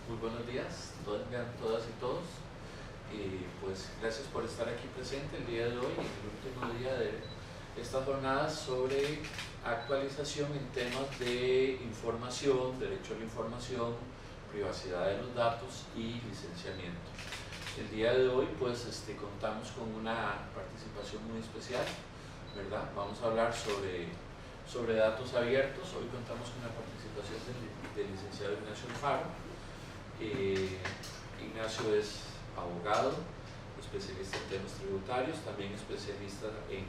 Muy buenos días, todas y todos. Pues gracias por estar aquí presente el día de hoy, en el último día de estas jornadas sobre actualización en temas de información, derecho a la información, privacidad de los datos y licenciamiento. El día de hoy pues contamos con una participación muy especial, ¿verdad? Vamos a hablar sobre datos abiertos. Hoy contamos con la participación del licenciado Ignacio Alfaro. Ignacio es abogado, especialista en temas tributarios, también especialista en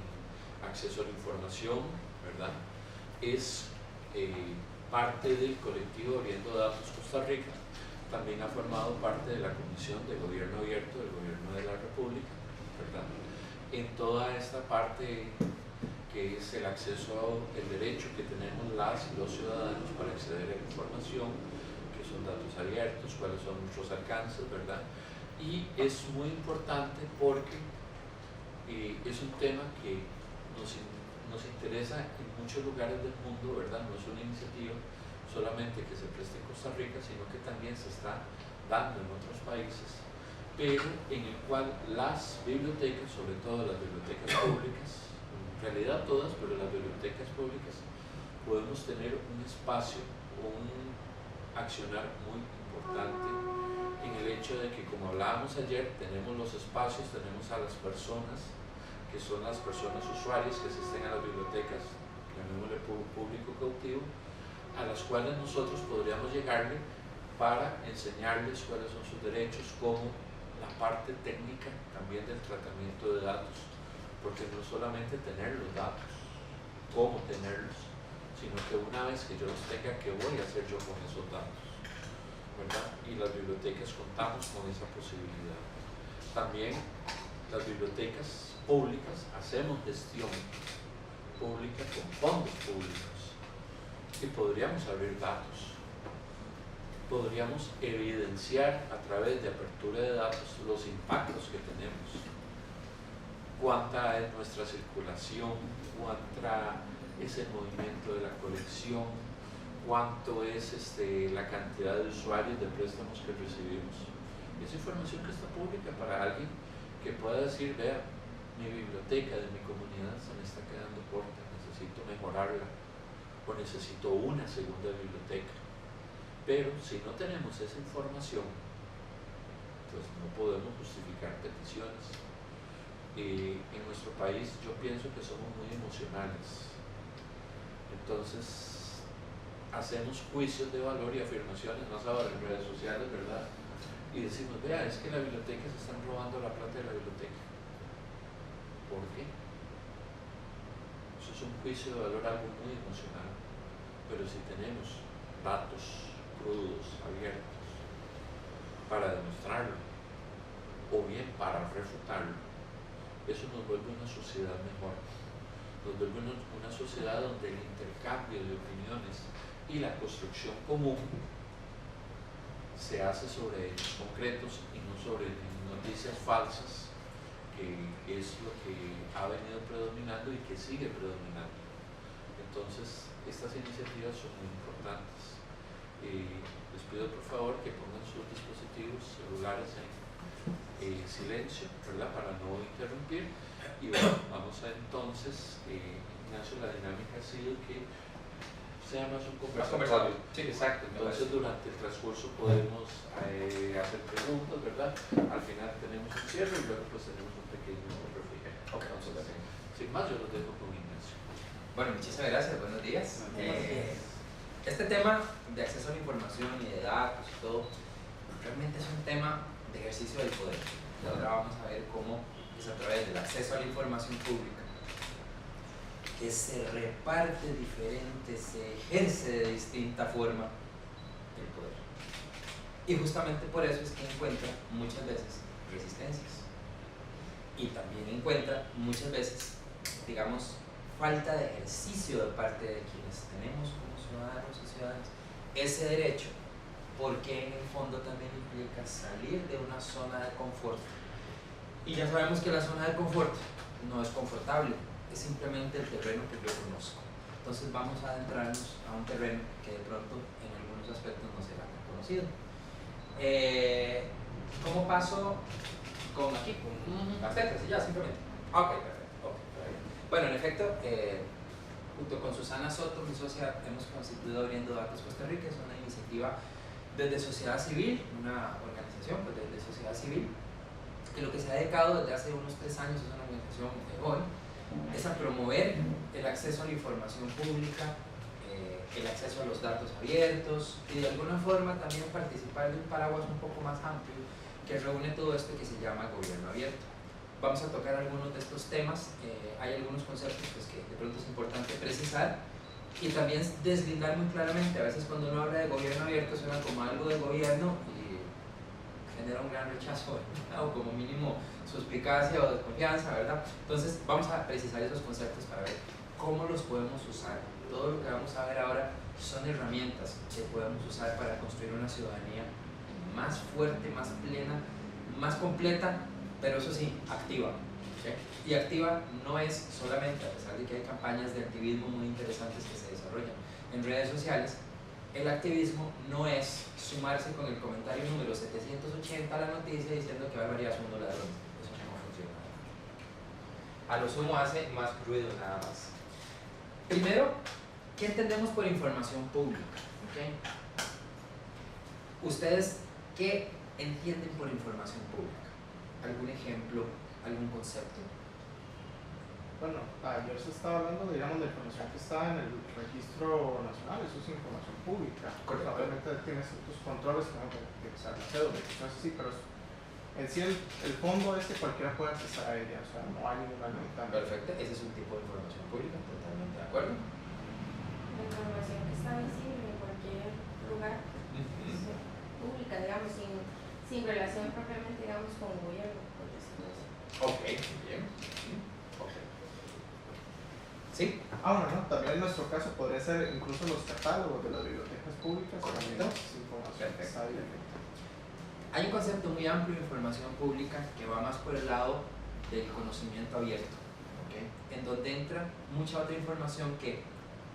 acceso a la información, ¿verdad? Es parte del colectivo Abriendo Datos Costa Rica, también ha formado parte de la Comisión de Gobierno Abierto del Gobierno de la República, ¿verdad? En toda esta parte que es el acceso, el derecho que tenemos las y los ciudadanos para acceder a la información, que son datos abiertos, cuáles son nuestros alcances, ¿verdad? Y es muy importante porque es un tema que nos interesa en muchos lugares del mundo, ¿verdad? No es una iniciativa solamente que se preste en Costa Rica, sino que también se está dando en otros países, pero en el cual las bibliotecas, sobre todo las bibliotecas públicas, en realidad todas, pero las bibliotecas públicas, podemos tener un espacio o un accionar muy importante en el hecho de que, como hablábamos ayer, tenemos los espacios, tenemos a las personas que son las personas usuarias que asisten a las bibliotecas, llamémosle público cautivo, a las cuales nosotros podríamos llegarle para enseñarles cuáles son sus derechos, como la parte técnica también del tratamiento de datos, porque no solamente tener los datos, cómo tenerlos, sino que una vez que yo los tenga, ¿qué voy a hacer yo con esos datos? ¿Verdad? Y las bibliotecas contamos con esa posibilidad. También las bibliotecas públicas hacemos gestión pública con fondos públicos y podríamos abrir datos, podríamos evidenciar a través de apertura de datos los impactos que tenemos, cuánta es nuestra circulación, cuánta es el movimiento de la colección, cuánto es la cantidad de usuarios de préstamos que recibimos. Esa información que está pública para alguien que pueda decir, vea, mi biblioteca de mi comunidad se me está quedando corta, necesito mejorarla o necesito una segunda biblioteca. Pero si no tenemos esa información, pues no podemos justificar peticiones. En nuestro país yo pienso que somos muy emocionales, entonces hacemos juicios de valor y afirmaciones, más ahora en redes sociales, ¿verdad? Y decimos, vea, es que la biblioteca se están robando la plata de la biblioteca. ¿Por qué? Eso es un juicio de valor, algo muy emocional. Pero si tenemos datos crudos, abiertos, para demostrarlo, o bien para refutarlo, eso nos vuelve una sociedad mejor. Nos vuelve una sociedad donde el intercambio de opiniones y la construcción común se hace sobre hechos concretos y no sobre noticias falsas, que es lo que ha venido predominando y que sigue predominando. Entonces, estas iniciativas son muy importantes. Les pido por favor que pongan sus dispositivos celulares en silencio, ¿verdad? Para no interrumpir. Y bueno, vamos a entonces, Ignacio, la dinámica ha sido que sea más un conversatorio. Sí, exacto. Entonces, durante el transcurso podemos hacer preguntas, ¿verdad? Al final tenemos un cierre y luego pues tenemos un pequeño refrigerio. Ok, entonces, sin más, yo los dejo con Ignacio. Bueno, muchísimas gracias, buenos días. Este tema de acceso a la información y de datos y todo, realmente es un tema de ejercicio del poder. Y ahora vamos a ver cómo es a través del acceso a la información pública que se reparte diferente, se ejerce de distinta forma el poder. Y justamente por eso es que encuentra muchas veces resistencias. Y también encuentra muchas veces, digamos, falta de ejercicio de parte de quienes tenemos como ciudadanos y ciudadanas ese derecho, porque en el fondo también implica salir de una zona de confort. Y ya sabemos que la zona de confort no es confortable, es simplemente el terreno que yo conozco. Entonces vamos a adentrarnos a un terreno que de pronto en algunos aspectos no será tan conocido. ¿Cómo paso con aquí? Con las letras y ya, simplemente. Ok, perfecto. Okay. Bueno, en efecto, junto con Susana Soto, mi socia, hemos constituido Abriendo Datos Costa Rica. Es una iniciativa desde sociedad civil, una organización pues, desde sociedad civil, que lo que se ha dedicado desde hace unos 3 años, es una organización hoy, es a promover el acceso a la información pública, el acceso a los datos abiertos y de alguna forma también participar de un paraguas un poco más amplio que reúne todo esto que se llama gobierno abierto. Vamos a tocar algunos de estos temas, hay algunos conceptos pues, que de pronto es importante precisar y también deslindar muy claramente. A veces cuando uno habla de gobierno abierto suena como algo de gobierno y genera un gran rechazo, ¿verdad? O como mínimo suspicacia o desconfianza, ¿verdad? Entonces vamos a precisar esos conceptos para ver cómo los podemos usar. Todo lo que vamos a ver ahora son herramientas que podemos usar para construir una ciudadanía más fuerte, más plena, más completa, pero eso sí, activa. ¿Okay? Y activa no es solamente, a pesar de que hay campañas de activismo muy interesantes que se desarrollan en redes sociales, el activismo no es sumarse con el comentario número 780 a la noticia diciendo que barbaridad son unos ladrones. Eso no funciona. A lo sumo hace más ruido nada más. Primero, ¿qué entendemos por información pública? ¿Okay? ¿Ustedes qué entienden por información pública? ¿Algún ejemplo? ¿Algún concepto? Bueno, ayer se estaba hablando, digamos, de información que está en el registro nacional, eso es información pública. Correcto. Obviamente tiene ciertos controles, como que usar la cédula, cosas así, pero en sí el fondo es que cualquiera puede acceder a ella, o sea, no hay ninguna limitante. Perfecto, ese es un tipo de información pública, totalmente de acuerdo. La información que está visible en cualquier lugar pública, digamos, sin relación propiamente, digamos, con el gobierno, por decirlo así. Ok, bien. Okay. ¿Sí? Bueno, no, también en nuestro caso podría ser incluso los catálogos de las bibliotecas públicas, también es información que está ahí. Hay un concepto muy amplio de información pública que va más por el lado del conocimiento abierto, ¿okay? En donde entra mucha otra información que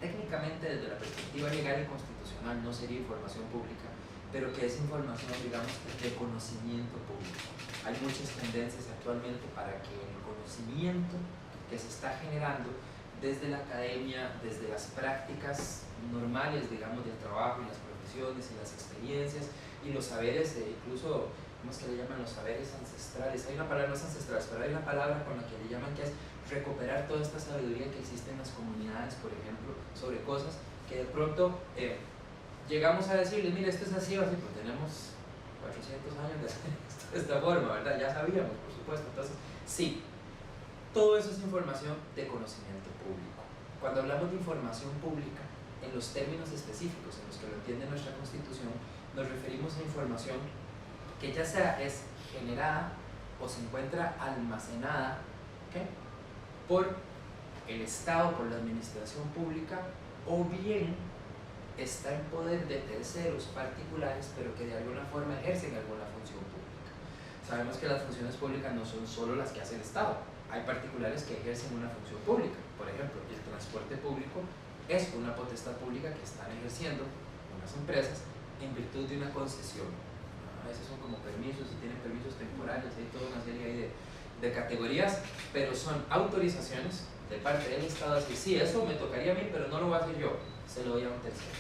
técnicamente desde la perspectiva legal y constitucional no sería información pública, pero que es información, digamos, de conocimiento público. Hay muchas tendencias actualmente para que el conocimiento que se está generando desde la academia, desde las prácticas normales, digamos, del trabajo y las profesiones y las experiencias y los saberes, incluso, ¿cómo es que le llaman? Los saberes ancestrales. Hay una palabra, no es ancestrales, pero hay una palabra con la que le llaman que es recuperar toda esta sabiduría que existe en las comunidades, por ejemplo, sobre cosas que de pronto llegamos a decirles, mire, esto es así o así, pues tenemos 400 años de hacer esto de esta forma, ¿verdad? Ya sabíamos, por supuesto. Entonces, sí, todo eso es información de conocimiento público. Cuando hablamos de información pública, en los términos específicos en los que lo entiende nuestra Constitución, nos referimos a información que ya sea es generada o se encuentra almacenada, ¿okay?, por el Estado, por la administración pública, o bien está en poder de terceros particulares, pero que de alguna forma ejercen alguna función pública. Sabemos que las funciones públicas no son solo las que hace el Estado, hay particulares que ejercen una función pública. Por ejemplo, el transporte público es una potestad pública que están ejerciendo unas empresas en virtud de una concesión. A veces son como permisos y tienen permisos temporales, hay toda una serie ahí de categorías, pero son autorizaciones de parte del Estado, así, sí, eso me tocaría a mí, pero no lo voy a hacer yo, se lo doy a un tercero.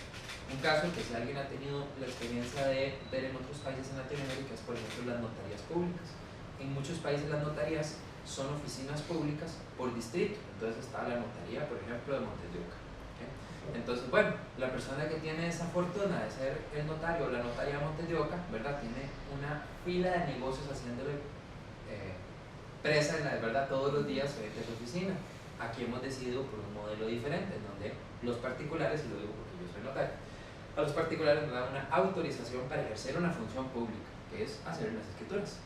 Un caso que si alguien ha tenido la experiencia de ver en otros países en Latinoamérica es, por ejemplo, las notarías públicas. En muchos países las notarías son oficinas públicas por distrito, entonces está la notaría, por ejemplo, de Montes de Oca. Entonces, bueno, la persona que tiene esa fortuna de ser el notario o la notaria de Montes de Oca, ¿verdad?, tiene una fila de negocios haciéndole presa, ¿verdad?, todos los días frente a su oficina. Aquí hemos decidido por un modelo diferente, en donde los particulares, y lo digo porque yo soy notario, a los particulares nos dan una autorización para ejercer una función pública, que es hacer las escrituras.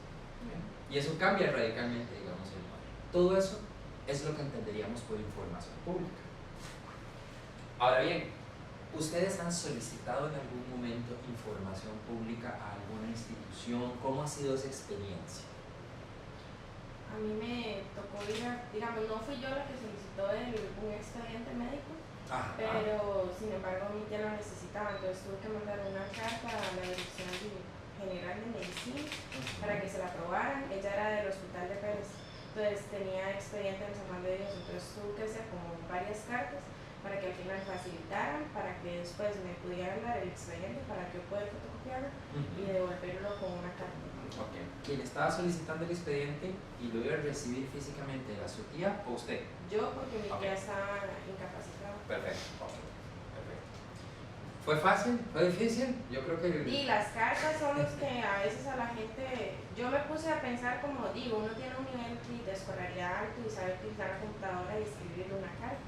¿Bien? Y eso cambia radicalmente, digamos, el modelo. Todo eso es lo que entenderíamos por información pública. Ahora bien, ¿ustedes han solicitado en algún momento información pública a alguna institución? ¿Cómo ha sido esa experiencia? A mí me tocó ir a, digamos, no fui yo la que solicitó un expediente médico, pero sin embargo mi tía lo necesitaba, entonces tuve que mandar una carta a la dirección General de Medicina para que se la aprobaran. Ella era del Hospital de Pérez, entonces tenía expediente en San Juan de Dios, entonces tuvo que hacer como varias cartas para que al final facilitaran, para que después me pudieran dar el expediente para que yo pueda fotocopiarlo y devolverlo con una carta. Ok. Quien estaba solicitando el expediente y lo iba a recibir físicamente, ¿era su tía o usted? Yo, porque mi tía Ok. estaba incapacitada. Perfecto. Ok. Perfecto. ¿Fue fácil? ¿Fue difícil? Yo creo que... Y las cartas son los que a veces a la gente, yo me puse a pensar como digo, uno tiene un nivel de escolaridad alto y sabe utilizar la computadora y escribirle una carta,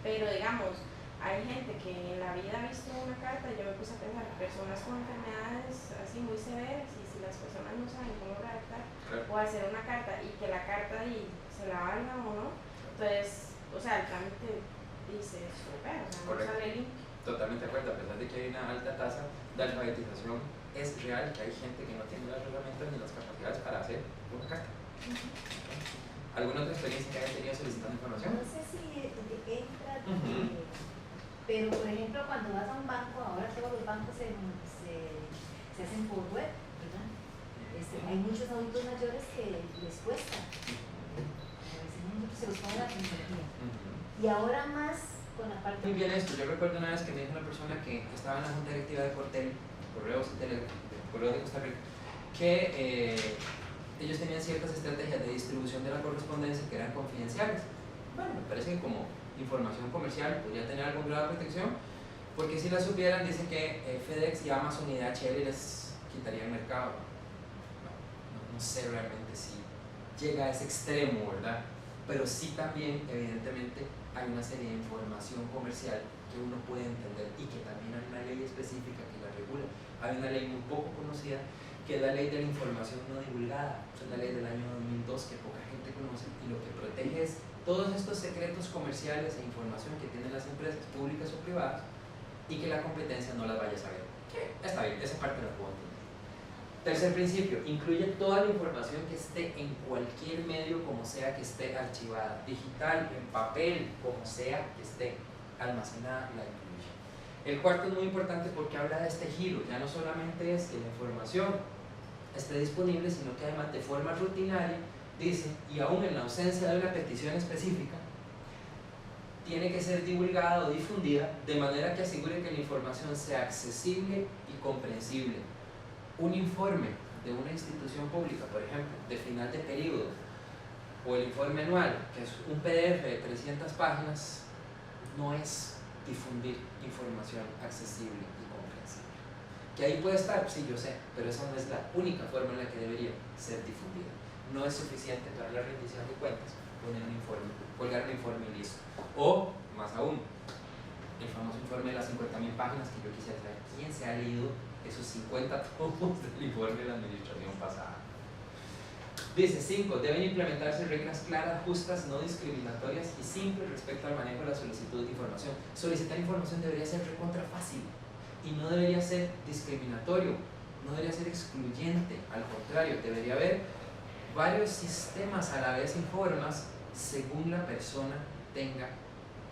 pero digamos, hay gente que en la vida ha visto una carta y yo me puse a pensar, personas con enfermedades así muy severas, y si las personas no saben cómo redactar o hacer una carta y que la carta ahí se la valga o no, entonces, o sea, el trámite dice súper, o sea, no Correcto. sale limpio. Totalmente de acuerdo, a pesar de que hay una alta tasa de alfabetización, es real que hay gente que no tiene las herramientas ni las capacidades para hacer una carta. ¿Alguna otra experiencia que haya tenido solicitando información? No sé si de qué trata, Ujú. pero por ejemplo cuando vas a un banco, ahora todos los bancos se hacen por web, ¿verdad? Hay muchos adultos mayores que les cuesta, a veces se los pone la tecnología. Y ahora más con la parte... Muy bien esto, yo recuerdo una vez que me dijo una persona que estaba en la junta directiva de Cortel, Correos de Costa Rica, que ellos tenían ciertas estrategias de distribución de la correspondencia que eran confidenciales. Bueno, me parece que como información comercial podría tener algún grado de protección, porque si la supieran, dicen que FedEx y Amazon y DHL les quitarían mercado. No sé realmente si llega a ese extremo, ¿verdad? Pero sí también, evidentemente, hay una serie de información comercial que uno puede entender y que también hay una ley específica que la regula. Hay una ley muy poco conocida que es la ley de la información no divulgada, es una ley del año 2002 que poca gente conoce y lo que protege es todos estos secretos comerciales e información que tienen las empresas públicas o privadas y que la competencia no las vaya a saber. Está bien, esa parte la puedo entender. Tercer principio, incluye toda la información que esté en cualquier medio como sea que esté archivada, digital, en papel, como sea que esté almacenada, la incluye. El cuarto es muy importante porque habla de este giro, ya no solamente es que la información esté disponible, sino que además de forma rutinaria, dice, y aún en la ausencia de una petición específica, tiene que ser divulgada o difundida de manera que asegure que la información sea accesible y comprensible. Un informe de una institución pública, por ejemplo, de final de periodo, o el informe anual, que es un PDF de 300 páginas, no es difundir información accesible y comprensible. Que ahí puede estar, sí, yo sé, pero esa no es la única forma en la que debería ser difundida. No es suficiente para la rendición de cuentas poner un informe, colgar un informe y listo. O, más aún, el famoso informe de las 50.000 páginas que yo quisiera saber quién se ha leído esos 50 tomos del informe de la administración pasada. Dice 5. Deben implementarse reglas claras, justas, no discriminatorias y simples respecto al manejo de la solicitud de información. Solicitar información debería ser recontra fácil y no debería ser discriminatorio, no debería ser excluyente, al contrario, debería haber varios sistemas a la vez y formas según la persona tenga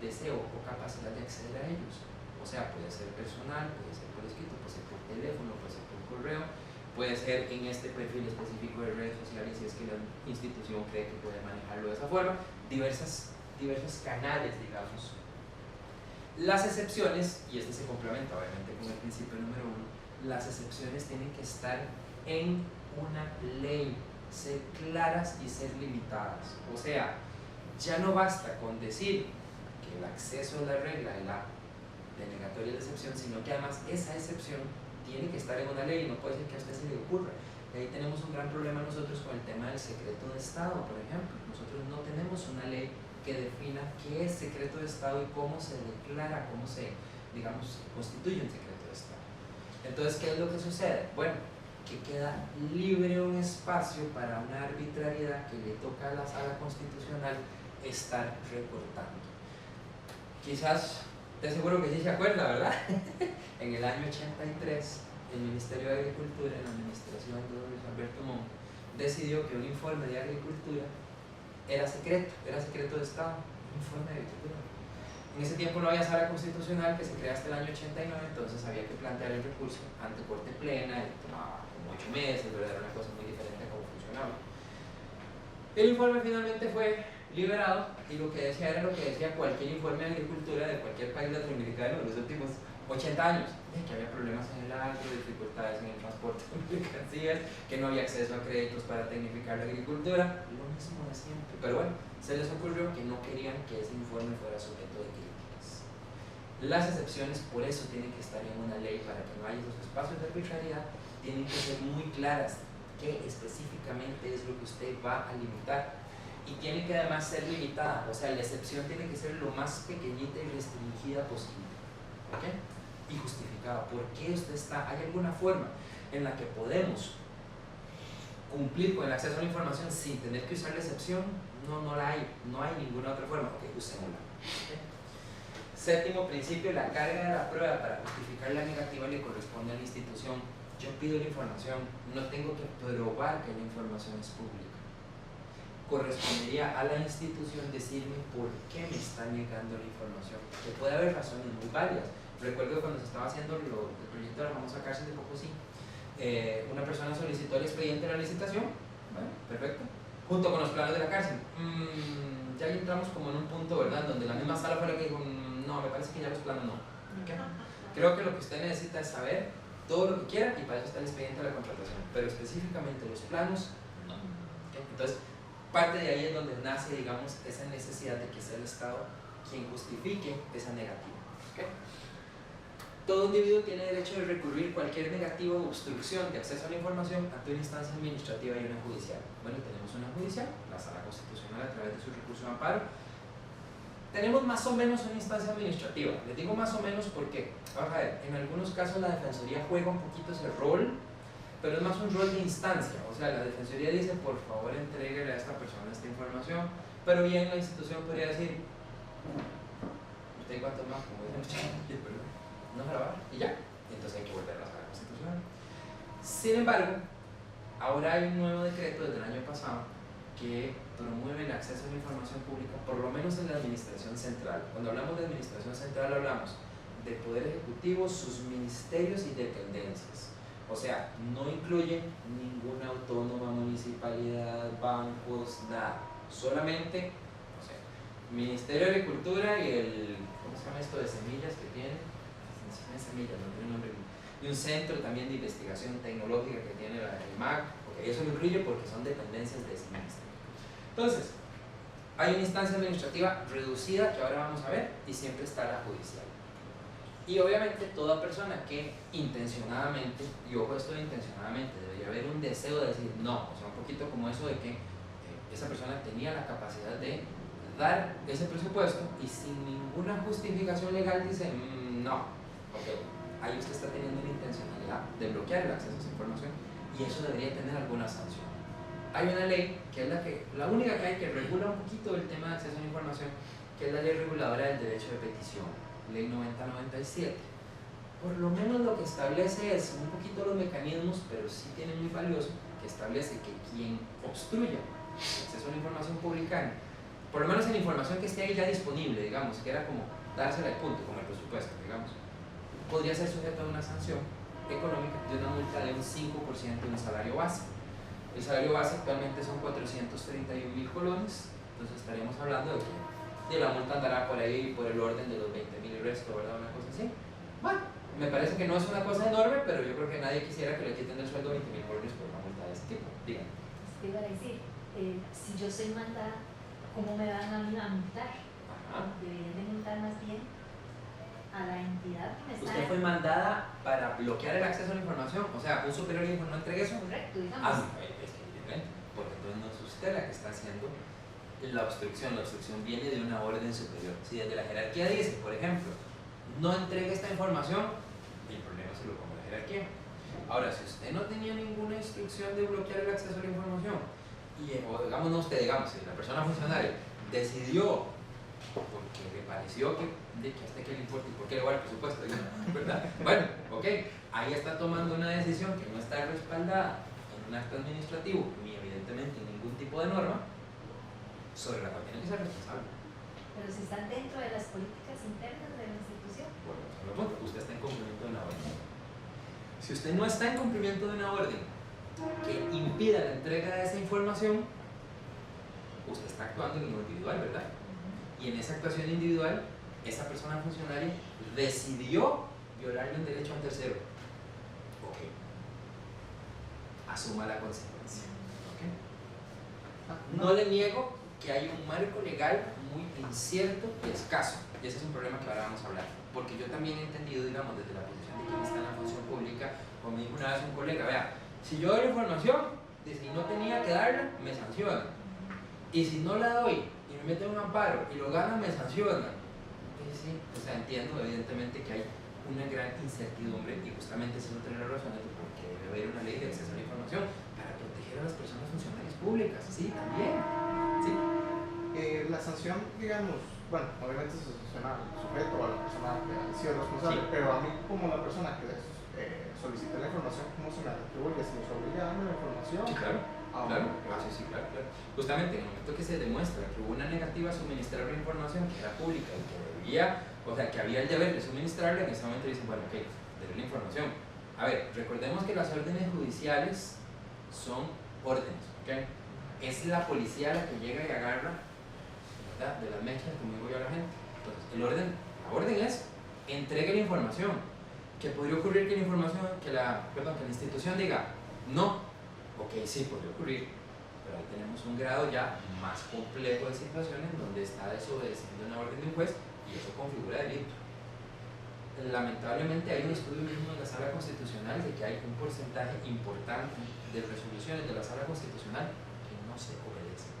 deseo o capacidad de acceder a ellos. O sea, puede ser personal, puede ser por escrito, puede ser por teléfono, puede ser por correo, puede ser en este perfil específico de redes sociales si es que la institución cree que puede manejarlo de esa forma, diversos canales, digamos. Las excepciones, y este se complementa obviamente con el principio número 1, las excepciones tienen que estar en una ley, ser claras y ser limitadas. O sea, ya no basta con decir que el acceso a la regla es la denegatoria de la excepción, sino que además esa excepción tiene que estar en una ley, no puede ser que a usted se le ocurra. Y ahí tenemos un gran problema nosotros con el tema del secreto de Estado, por ejemplo. Nosotros no tenemos una ley que defina qué es secreto de Estado y cómo se declara, cómo se, digamos, constituye un secreto de Estado. Entonces, ¿qué es lo que sucede? Bueno, que queda libre un espacio para una arbitrariedad que le toca a la Sala Constitucional estar recortando. Quizás, te aseguro que sí se acuerda, ¿verdad? En el año 83, el Ministerio de Agricultura, en la administración de Luis Alberto Montt, decidió que un informe de agricultura era secreto de Estado, un informe de agricultura. En ese tiempo no había sala constitucional que se crea hasta el año 89, entonces había que plantear el recurso ante corte plena y tomaba como 8 meses, ¿verdad? Era una cosa muy diferente a cómo funcionaba. El informe finalmente fue liberado y lo que decía era lo que decía cualquier informe de agricultura de cualquier país latinoamericano de los últimos 80 años, que había problemas en el agro, dificultades en el transporte de mercancías, que no había acceso a créditos para tecnificar la agricultura, lo mismo de siempre. Pero bueno, se les ocurrió que no querían que ese informe fuera sujeto de críticas. Las excepciones por eso tienen que estar en una ley, para que no haya esos espacios de arbitrariedad, tienen que ser muy claras qué específicamente es lo que usted va a limitar, y tiene que además ser limitada, o sea, la excepción tiene que ser lo más pequeñita y restringida posible, ¿ok? Y justificada. ¿Por qué usted está? ¿Hay alguna forma en la que podemos cumplir con el acceso a la información sin tener que usar la excepción? No la hay, no hay ninguna otra forma. Ok, usémosla. ¿Okay? Séptimo principio, la carga de la prueba para justificar la negativa le corresponde a la institución. Yo pido la información, no tengo que probar que la información es pública. Correspondería a la institución decirme por qué me está negando la información, que puede haber razones muy válidas. Recuerdo cuando se estaba haciendo el proyecto de la famosa cárcel de Pocosí, una persona solicitó el expediente de la licitación, bueno, perfecto, junto con los planos de la cárcel. Ya entramos como en un punto, ¿verdad?, donde la misma sala fue la que dijo, no, me parece que ya los planos no. ¿Okay? Creo que lo que usted necesita es saber todo lo que quiera, y para eso está el expediente de la contratación, pero específicamente los planos, no. ¿Okay? Entonces, parte de ahí es donde nace, digamos, esa necesidad de que sea el Estado quien justifique esa negativa. ¿Okay? Todo individuo tiene derecho de recurrir cualquier negativa o obstrucción de acceso a la información ante una instancia administrativa y una judicial. Bueno, tenemos una judicial, la Sala Constitucional, a través de su recurso de amparo. Tenemos más o menos una instancia administrativa. Les digo más o menos porque, vamos a ver, en algunos casos la Defensoría juega un poquito ese rol, pero es más un rol de instancia. O sea, la Defensoría dice, por favor, entréguele a esta persona esta información, pero bien la institución podría decir, ¿usted cuántos más? Como dicen, perdón, no grabar y ya, entonces hay que volver a la Sala Constitucional. Sin embargo, ahora hay un nuevo decreto desde el año pasado que promueve el acceso a la información pública, por lo menos en la administración central. Cuando hablamos de administración central hablamos de Poder Ejecutivo, sus ministerios y dependencias. O sea, no incluye ninguna autónoma, municipalidad, bancos, nada. Solamente, o sea, Ministerio de Agricultura y el, ¿cómo se llama esto de semillas que tiene? Semillas, no tiene nombre. Y un centro también de investigación tecnológica que tiene el MAC, porque eso lo incluye porque son dependencias de ese ministerio. Entonces, hay una instancia administrativa reducida que ahora vamos a ver, y siempre está la judicial. Y obviamente toda persona que intencionadamente, y ojo esto de intencionadamente, debería haber un deseo de decir no, o sea, un poquito como eso de que esa persona tenía la capacidad de dar ese presupuesto y sin ninguna justificación legal dice no. Ok, ahí usted está teniendo una intencionalidad de bloquear el acceso a esa información, y eso debería tener alguna sanción. Hay una ley que es la única que hay que regula un poquito el tema de acceso a la información, que es la ley reguladora del derecho de petición, ley 9097. Por lo menos lo que establece es un poquito los mecanismos, pero sí tiene muy valioso, que establece que quien obstruya el acceso a la información pública, por lo menos en la información que esté ahí ya disponible, digamos, que era como dársela al punto, como el presupuesto, digamos, podría ser sujeto a una sanción económica de una multa de un 5% de un salario base. El salario base actualmente son 431.000 colones, entonces estaríamos hablando de que la multa andará por ahí por el orden de los 20.000 y resto, ¿verdad? Una cosa así. Bueno, me parece que no es una cosa enorme, pero yo creo que nadie quisiera que le quiten del sueldo 20.000 colones por una multa de este tipo. Díganme. Te iba a decir, si yo soy mandada, ¿cómo me van a multar? Deberían de multar más bien a la entidad que me está... Usted fue mandada para bloquear el acceso a la información, o sea, un superior le dijo no entregue eso. Correcto, digamos. Es que evidentemente, porque entonces no es usted la que está haciendo la obstrucción viene de una orden superior. Si desde la jerarquía dice, por ejemplo, no entregue esta información, el problema se lo come la jerarquía. Ahora, si usted no tenía ninguna instrucción de bloquear el acceso a la información, o digamos no usted, digamos, si la persona funcionaria decidió, porque le pareció que a usted que le importa y por qué le va el presupuesto, ¿verdad? Bueno, ok, ahí está tomando una decisión que no está respaldada en un acto administrativo, ni evidentemente en ningún tipo de norma, sobre la cual tiene que ser responsable. Pero si están dentro de las políticas internas de la institución. Bueno, usted está en cumplimiento de una orden. Si usted no está en cumplimiento de una orden que impida la entrega de esa información, usted está actuando en lo individual, ¿verdad? Y en esa actuación individual, esa persona funcionaria decidió violarle un derecho a un tercero. Ok. Asuma la consecuencia. ¿Ok? No le niego que hay un marco legal muy incierto y escaso. Y ese es un problema que ahora vamos a hablar. Porque yo también he entendido, digamos, desde la posición de quien está en la función pública, como me dijo una vez un colega, vea, si yo doy la información, dice, y no tenía que darla, me sancionan. Y si no la doy y me meten un amparo y lo ganan, me sancionan. Entonces, sí, o sea, entiendo evidentemente que hay una gran incertidumbre y justamente eso no tiene razón de por qué debe haber una ley de acceso a la información para proteger a las personas funcionarias públicas. Sí, también. Sí. La sanción, digamos, bueno, obviamente se sanciona al sujeto o a la persona que ha sido responsable, Sí. pero a mí como la persona que solicité la información, ¿cómo se me atribuye? ¿Se nos obliga a darme la información? Sí, claro. Ah, Claro, bueno, sí, claro. Justamente en el momento que se demuestra que hubo una negativa a suministrar una información que era pública y que debía, o sea, que había el deber de suministrarla, en ese momento dicen, bueno, ok, denle la información. A ver, recordemos que las órdenes judiciales son órdenes, ¿ok? Es la policía la que llega y agarra, ¿verdad?, de las mechas, como digo yo a la gente. Entonces, la orden es, entregue la información. Que podría ocurrir que la información, que la institución diga, no. Ok, sí, podría ocurrir, pero ahí tenemos un grado ya más complejo de situaciones donde está desobedeciendo una orden de un juez y eso configura delito. Lamentablemente hay un estudio mismo en la Sala Constitucional de que hay un porcentaje importante de resoluciones de la Sala Constitucional que no se obedecen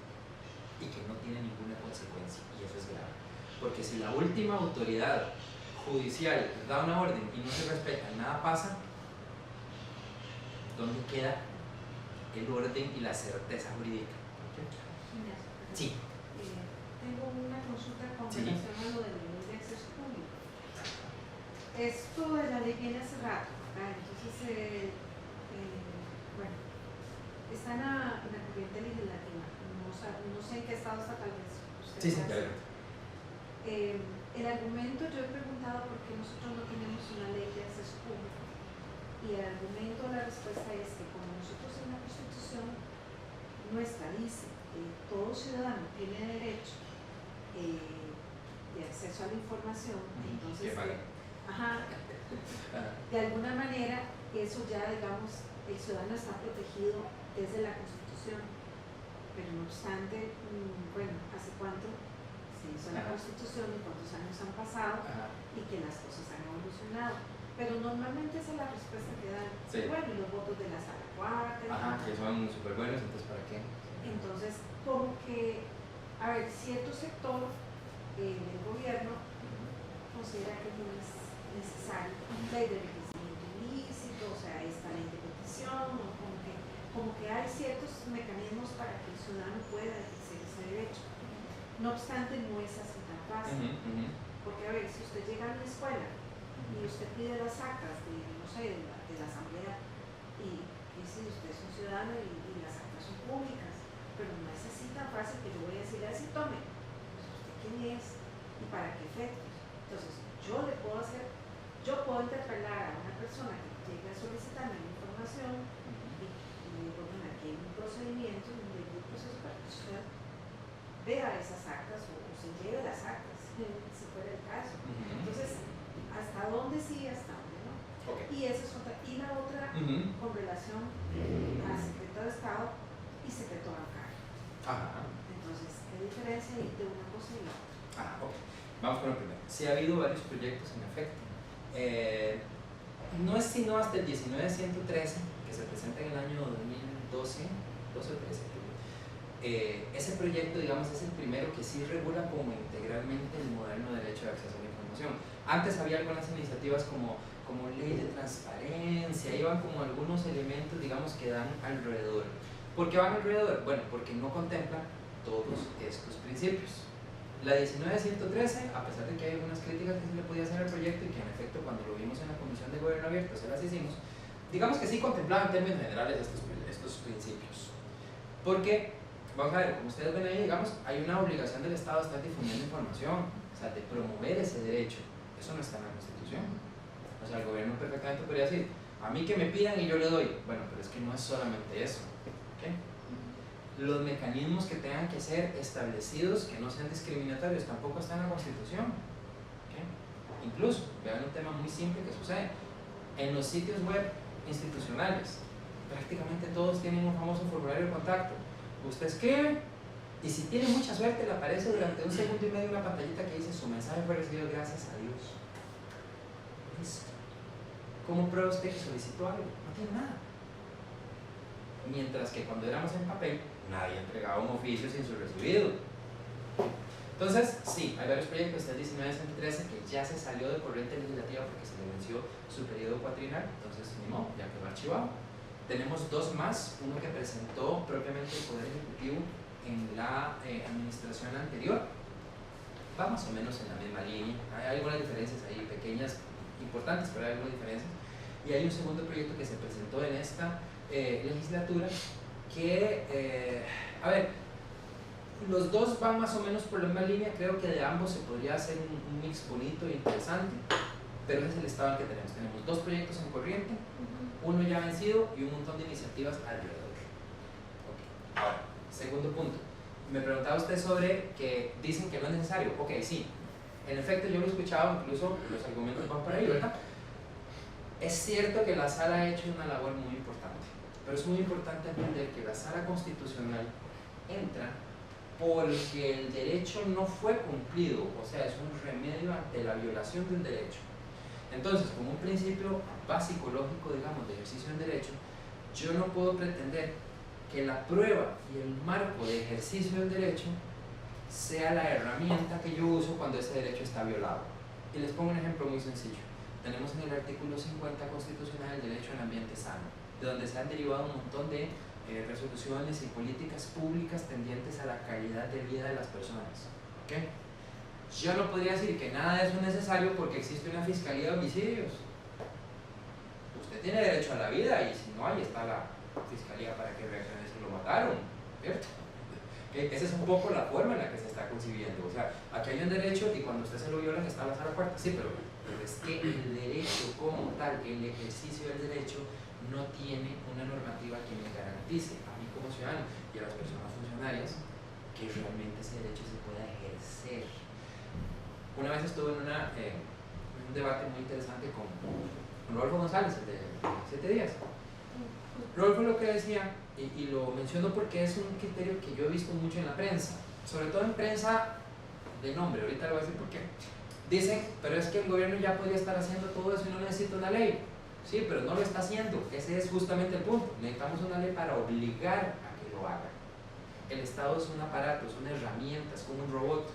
y que no tienen ninguna consecuencia, y eso es grave. Porque si la última autoridad judicial da una orden y no se respeta, nada pasa, ¿dónde queda el orden y la certeza jurídica? Sí. Tengo una consulta con Sí. relación a lo de la ley de acceso público. Esto de la ley viene hace rato, ¿verdad? Entonces, bueno, está en la corriente legislativa. No sé en qué estado está, tal vez usted Sí, pueda claro. decir. El argumento, yo he preguntado por qué nosotros no tenemos una ley de acceso público. Y el argumento, la respuesta es que como nosotros en la Constitución nuestra dice que todo ciudadano tiene derecho de acceso a la información, entonces, de alguna manera, eso ya, digamos, el ciudadano está protegido desde la Constitución. Pero no obstante, bueno, ¿hace cuánto se hizo la Constitución y cuántos años han pasado y que las cosas han evolucionado? Pero normalmente esa es la respuesta que dan. Sí. Bueno, y los votos de la sala cuarta. Que son súper buenos, entonces ¿para qué? Entonces, como que, a ver, cierto sector del gobierno considera que no es necesario ley de enriquecimiento ilícito, o sea, esta ley de petición, o como que hay ciertos mecanismos para que el ciudadano pueda ejercer ese derecho. No obstante, no es así tan fácil. Porque, a ver, si usted llega a una escuela y usted pide las actas de, no sé, de la asamblea y dice usted es un ciudadano y las actas son públicas, pero no es así tan fácil que yo voy a decir así, tome, pues usted quién es y para qué efectos. Entonces, yo puedo interpelar a una persona que llegue a solicitarme la información y le digo, bueno, aquí hay un procedimiento, un proceso para que usted vea esas actas o se lleve las actas, si fuera el caso. Entonces, hasta dónde sí, hasta dónde no. Okay. Y esa es otra. Y la otra, con relación a secreto de Estado y secreto bancario. Entonces, ¿qué diferencia hay de una cosa y la otra? Okay. Vamos con lo primero. Sí ha habido varios proyectos en efecto. No es sino hasta el 19113 que se presenta en el año 2012 o 13. Ese proyecto, digamos, es el primero que sí regula como integralmente el moderno derecho de acceso a la información. Antes había algunas iniciativas como ley de transparencia, iban como algunos elementos, digamos, que dan alrededor. ¿Por qué van alrededor? Bueno, porque no contemplan todos estos principios. La 19113, a pesar de que hay algunas críticas que se le podía hacer al proyecto y que en efecto cuando lo vimos en la Comisión de Gobierno Abierto se las hicimos, digamos que sí contemplaba en términos generales estos principios. Porque vamos a ver, como ustedes ven ahí, digamos, hay una obligación del Estado de estar difundiendo información, o sea, de promover ese derecho. Eso no está en la Constitución. O sea, el gobierno perfectamente podría decir, a mí que me pidan y yo le doy. Bueno, pero es que no es solamente eso. ¿Okay? Los mecanismos que tengan que ser establecidos, que no sean discriminatorios, tampoco están en la Constitución. ¿Okay? Incluso, vean un tema muy simple que sucede. En los sitios web institucionales, prácticamente todos tienen un famoso formulario de contacto. Usted escribe y si tiene mucha suerte le aparece durante 1 segundo y medio una pantallita que dice su mensaje fue recibido gracias a Dios. Listo. ¿Cómo prueba usted que solicitó algo? No tiene nada. Mientras que cuando éramos en papel, nadie entregaba un oficio sin su recibido. Entonces, sí, hay varios proyectos hasta el 19-13 que ya se salió de corriente legislativa porque se le venció su periodo cuatrinal, entonces ni modo, ya quedó archivado. Tenemos 2 más, uno que presentó propiamente el Poder Ejecutivo en la administración anterior, va más o menos en la misma línea, hay algunas diferencias ahí pequeñas, importantes, pero hay algunas diferencias, y hay un segundo proyecto que se presentó en esta legislatura que, a ver, los 2 van más o menos por la misma línea, creo que de ambos se podría hacer un mix bonito e interesante, pero ese es el estado que tenemos. Tenemos 2 proyectos en corriente, uno ya vencido y un montón de iniciativas alrededor. Okay. Ahora, segundo punto. Me preguntaba usted sobre que dicen que no es necesario. Ok, sí. En efecto, yo lo he escuchado, incluso los argumentos van por ahí, ¿verdad? Es cierto que la Sala ha hecho una labor muy importante, pero es muy importante entender que la Sala Constitucional entra porque el derecho no fue cumplido, o sea, es un remedio ante la violación del derecho. Entonces, como un principio básico, lógico, digamos, de ejercicio del derecho, yo no puedo pretender que la prueba y el marco de ejercicio del derecho sea la herramienta que yo uso cuando ese derecho está violado. Y les pongo un ejemplo muy sencillo. Tenemos en el artículo 50 constitucional el derecho al ambiente sano, de donde se han derivado un montón de resoluciones y políticas públicas tendientes a la calidad de vida de las personas. ¿Okay? Yo no podría decir que nada de eso es necesario porque existe una fiscalía de homicidios. Usted tiene derecho a la vida y si no, ahí está la fiscalía para que reaccione si lo mataron, ¿cierto? Esa es un poco la forma en la que se está concibiendo. O sea, aquí hay un derecho y cuando usted se lo viola está la sala cuarta. Sí, pero es que el derecho como tal, el ejercicio del derecho, no tiene una normativa que me garantice a mí como ciudadano y a las personas funcionarias que realmente ese derecho se pueda ejercer. Una vez estuve en un debate muy interesante con Rodolfo González, el de 7 días. Rodolfo lo que decía, y lo menciono porque es un criterio que yo he visto mucho en la prensa, sobre todo en prensa de nombre, ahorita le voy a decir por qué. Dicen, pero es que el gobierno ya podría estar haciendo todo eso y no necesita una ley. Sí, pero no lo está haciendo, ese es justamente el punto. Necesitamos una ley para obligar a que lo haga. El Estado es un aparato, es una herramienta, es como un robot.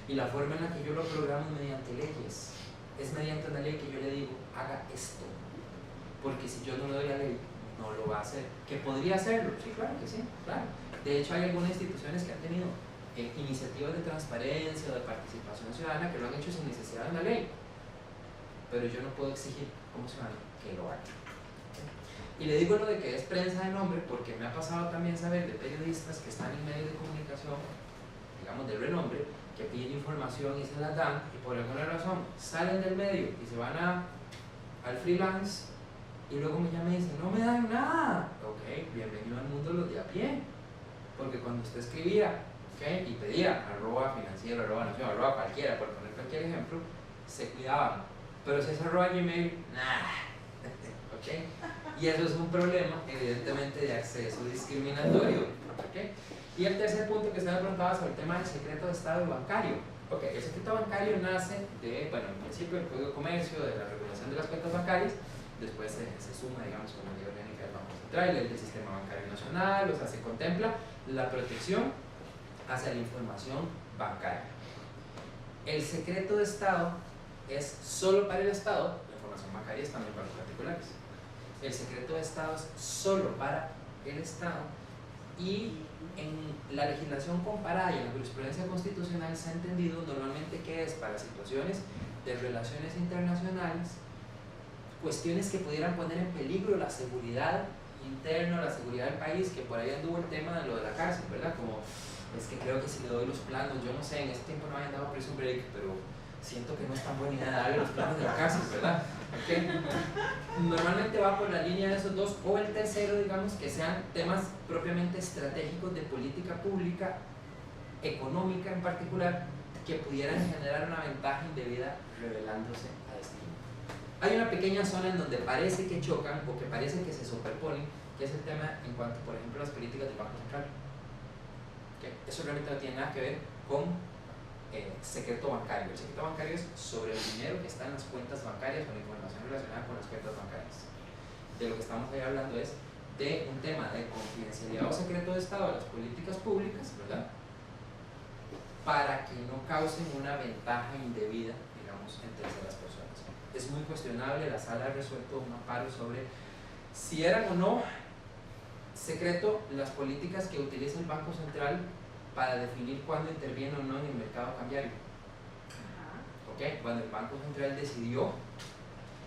Y la forma en la que yo lo programo es mediante leyes. Es mediante una ley que yo le digo, haga esto. Porque si yo no le doy la ley, no lo va a hacer. ¿Que podría hacerlo? Sí, claro que sí, claro. De hecho, hay algunas instituciones que han tenido iniciativas de transparencia o de participación ciudadana que lo han hecho sin necesidad de una ley. Pero yo no puedo exigir como ciudadano que lo haga. Y le digo lo de que es prensa de nombre porque me ha pasado también saber de periodistas que están en medios de comunicación, digamos de renombre, que piden información y se la dan y por alguna razón salen del medio y se van al freelance y luego me llaman y dicen, no me dan nada. Ok, bienvenido al mundo de los de a pie. Porque cuando usted escribía, okay, y pedía @financiero, @nación, cualquiera, por poner cualquier ejemplo, se cuidaban. Pero si es @gmail, nah. Okay. Y eso es un problema, evidentemente, de acceso discriminatorio. Okay. Y el tercer punto que se me preguntaba sobre el tema del secreto de Estado bancario. Okay, el secreto bancario nace de, bueno, en principio del Código de Comercio, de la regulación de las cuentas bancarias, después se suma, digamos, con la ley orgánica del Banco Central, el del Sistema Bancario Nacional, o sea, se contempla la protección hacia la información bancaria. El secreto de Estado es solo para el Estado, la información bancaria es también para los particulares. El secreto de Estado es solo para el Estado y en la legislación comparada y en la jurisprudencia constitucional se ha entendido normalmente que es para situaciones de relaciones internacionales, cuestiones que pudieran poner en peligro la seguridad interno, la seguridad del país, que por ahí anduvo el tema de lo de la cárcel, ¿verdad? Como, es que creo que si le doy los planos, yo no sé, en ese tiempo no habían dado Prison Break, pero siento que no es tan buena idea darle los planos de la cárcel, ¿verdad? ¿Okay? Normalmente va por la línea de esos dos, o el tercero, digamos, que sean temas propiamente estratégicos de política pública, económica en particular, que pudieran generar una ventaja indebida revelándose a destino. Hay una pequeña zona en donde parece que chocan o que parece que se superponen, que es el tema en cuanto, por ejemplo, a las políticas del Banco Central. ¿Okay? Eso realmente no tiene nada que ver con secreto bancario. El secreto bancario es sobre el dinero que está en las cuentas bancarias o la información relacionada con las cuentas bancarias. De lo que estamos ahí hablando es de un tema de confidencialidad o secreto de Estado de las políticas públicas, ¿verdad? Para que no causen una ventaja indebida, digamos, en terceras personas. Es muy cuestionable, la sala ha resuelto un amparo sobre si eran o no secreto las políticas que utiliza el Banco Central para definir cuándo interviene o no en el mercado cambiario. ¿Okay? Cuando el Banco Central decidió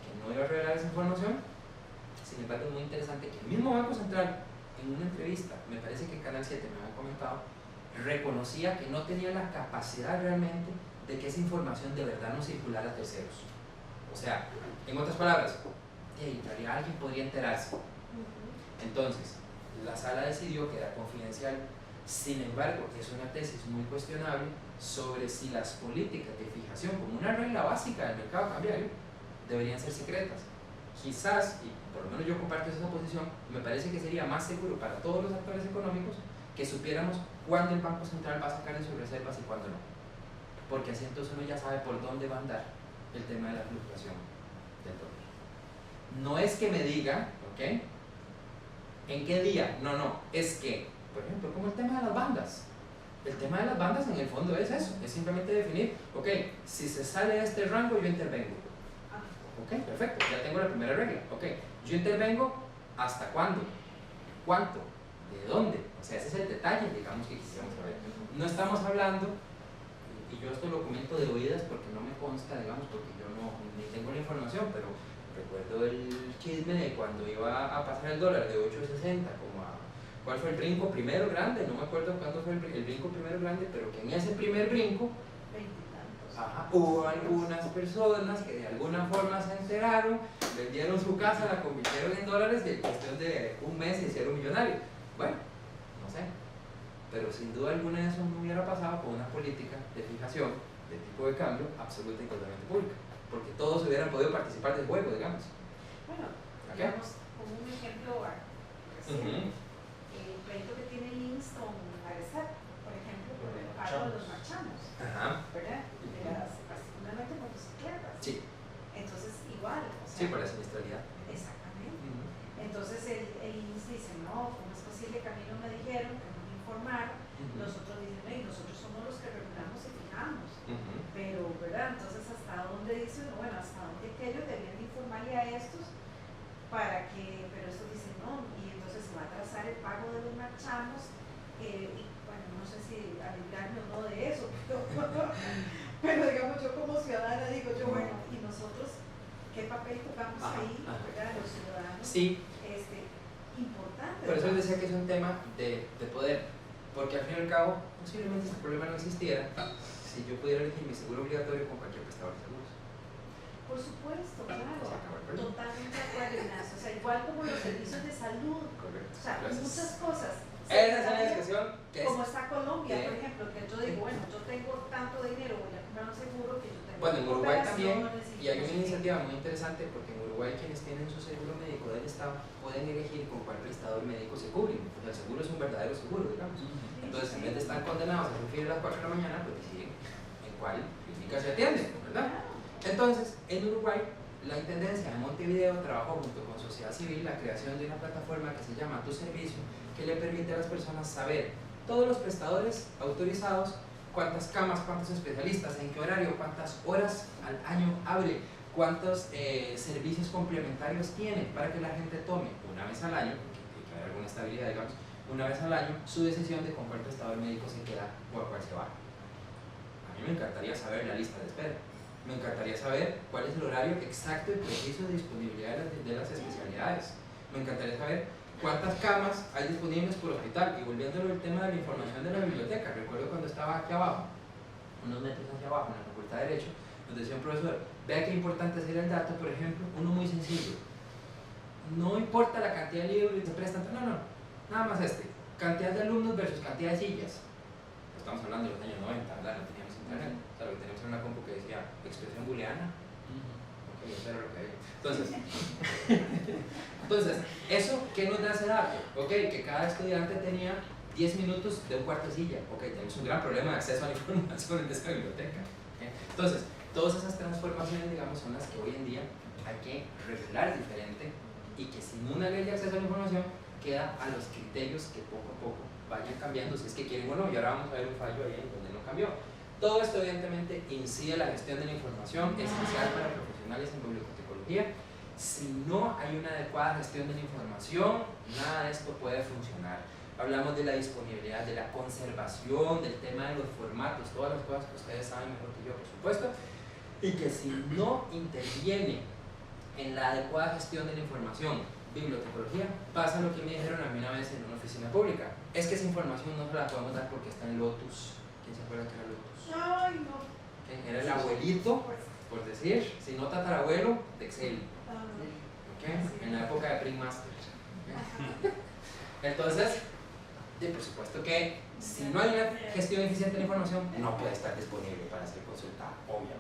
que no iba a revelar esa información, sin embargo es muy interesante que el mismo Banco Central, en una entrevista, me parece que en Canal 7 me habían comentado, reconocía que no tenía la capacidad realmente de que esa información de verdad no circulara a terceros. O sea, en otras palabras, en realidad alguien podría enterarse. Entonces, la sala decidió que era confidencial. Sin embargo, es una tesis muy cuestionable sobre si las políticas de fijación, como una regla básica del mercado cambiario, deberían ser secretas. Quizás, y por lo menos yo comparto esa posición, me parece que sería más seguro para todos los actores económicos que supiéramos cuándo el Banco Central va a sacar de sus reservas y cuándo no. Porque así entonces uno ya sabe por dónde va a andar el tema de la fluctuación del dólar. No es que me diga, ¿ok? ¿En qué día? No, es que, por ejemplo, como el tema de las bandas. El tema de las bandas en el fondo es eso, es simplemente definir, ok, si se sale de este rango yo intervengo. Ok, perfecto, ya tengo la primera regla. Ok, yo intervengo, ¿hasta cuándo? ¿Cuánto? ¿De dónde? O sea, ese es el detalle, digamos, que quisiéramos saber. No estamos hablando, y yo esto lo comento de oídas porque no me consta, digamos, porque yo no ni tengo la información, pero recuerdo el chisme de cuando iba a pasar el dólar de 8.60 como a... ¿Cuál fue el brinco primero grande? No me acuerdo cuándo fue el brinco primero grande, pero que en ese primer brinco hubo algunas personas que de alguna forma se enteraron, vendieron su casa, la convirtieron en dólares y en cuestión de un mes se hicieron millonarios. Bueno, no sé, pero sin duda alguna eso no hubiera pasado con una política de fijación de tipo de cambio absoluta y totalmente pública, porque todos hubieran podido participar del juego, digamos. Bueno, ¿Okay? digamos, como un ejemplo reciente, el pleito que tiene Links con Aresat, por ejemplo, por el pago de los marchamos, ¿verdad? Particularmente motocicletas. Sí. Entonces, igual. O sea, Sí, por la siniestralidad. Exactamente. Entonces, el Links dice, no, ¿cómo es posible que a mí no me dijeron, que no me informaron? Los otros dicen, hey, nosotros somos los que regulamos y fijamos. Pero, ¿verdad? Entonces, ¿hasta dónde dice uno? Bueno, ¿hasta dónde aquellos deberían informarle a estos para que, pero estos dicen no, y entonces se va a atrasar el pago de los marchamos, y bueno, no sé si aliviarme o no de eso, pero digamos yo como ciudadana digo yo, bueno, y nosotros, ¿qué papel jugamos ahí, ¿verdad? Los ciudadanos, sí. Importante. Por eso les decía que es un tema de poder, porque al fin y al cabo, posiblemente este problema no existiera si yo pudiera elegir mi seguro obligatorio con cualquier prestador de seguros. Por supuesto, claro. Se acabó el problema. Totalmente de acuerdo, Ignacio. O sea, igual como los servicios de salud. Correcto. O sea, muchas cosas. Esa es una discusión que es... Como está Colombia, por ejemplo, que yo digo, bueno, yo tengo tanto dinero, voy a comprar un seguro que yo tengo. Bueno, en Uruguay también, y hay no una sé qué. iniciativa muy interesante porque en Uruguay quienes tienen su seguro médico del Estado pueden elegir con cuál prestador médico se cubren. O sea, el seguro es un verdadero seguro, digamos. Entonces, en vez de estar condenados a sufrir a las 4 de la mañana, pues deciden en cuál clínica se atienden, ¿verdad? Entonces, en Uruguay, la Intendencia de Montevideo trabajó junto con sociedad civil la creación de una plataforma que se llama Tu Servicio, que le permite a las personas saber todos los prestadores autorizados, cuántas camas, cuántos especialistas, en qué horario, cuántas horas al año abre, cuántos servicios complementarios tiene para que la gente tome una vez al año, que tiene que haber alguna estabilidad, digamos, una vez al año, su decisión de con cuál prestador médico se queda o a cuál se va. A mí me encantaría saber la lista de espera. Me encantaría saber cuál es el horario exacto y preciso de disponibilidad de las especialidades. me encantaría saber cuántas camas hay disponibles por hospital. Y volviéndolo al tema de la información de la biblioteca, recuerdo cuando estaba aquí abajo, unos metros hacia abajo en la Facultad de Derecho, nos decía un profesor, vea qué importante es el dato, por ejemplo, uno muy sencillo. No importa la cantidad de libros que se prestan, no, nada más cantidad de alumnos versus cantidad de sillas. Estamos hablando de los años 90, ¿verdad? No teníamos internet, o sea, lo que teníamos era una compu que decía expresión booleana. Ok, eso era lo que había. Entonces, ¿eso qué nos da ese dato? Ok, que cada estudiante tenía 10 minutos de un cuarto de silla. Ok, tenemos un gran problema de acceso a la información en esa biblioteca. Entonces, todas esas transformaciones, digamos, son las que hoy en día hay que regular diferente y que sin una ley de acceso a la información queda a los criterios que poco a poco vayan cambiando, si es que quieren o no, y ahora vamos a ver un fallo ahí en donde no cambió. Todo esto evidentemente incide en la gestión de la información, esencial para profesionales en bibliotecología. Si no hay una adecuada gestión de la información, nada de esto puede funcionar. Hablamos de la disponibilidad, de la conservación, del tema de los formatos, todas las cosas que ustedes saben mejor que yo, por supuesto, y que si no interviene en la adecuada gestión de la información, bibliotecología, pasa lo que me dijeron a mí una vez en una oficina pública, es que esa información no se la podemos dar porque está en Lotus. ¿Quién se acuerda que era Lotus? Ay, no. Era el abuelito, por decir, si no tatarabuelo, de Excel. En la época de Print Master. Entonces, por supuesto que si no hay una gestión eficiente de la información, no puede estar disponible para ser consultada, obviamente.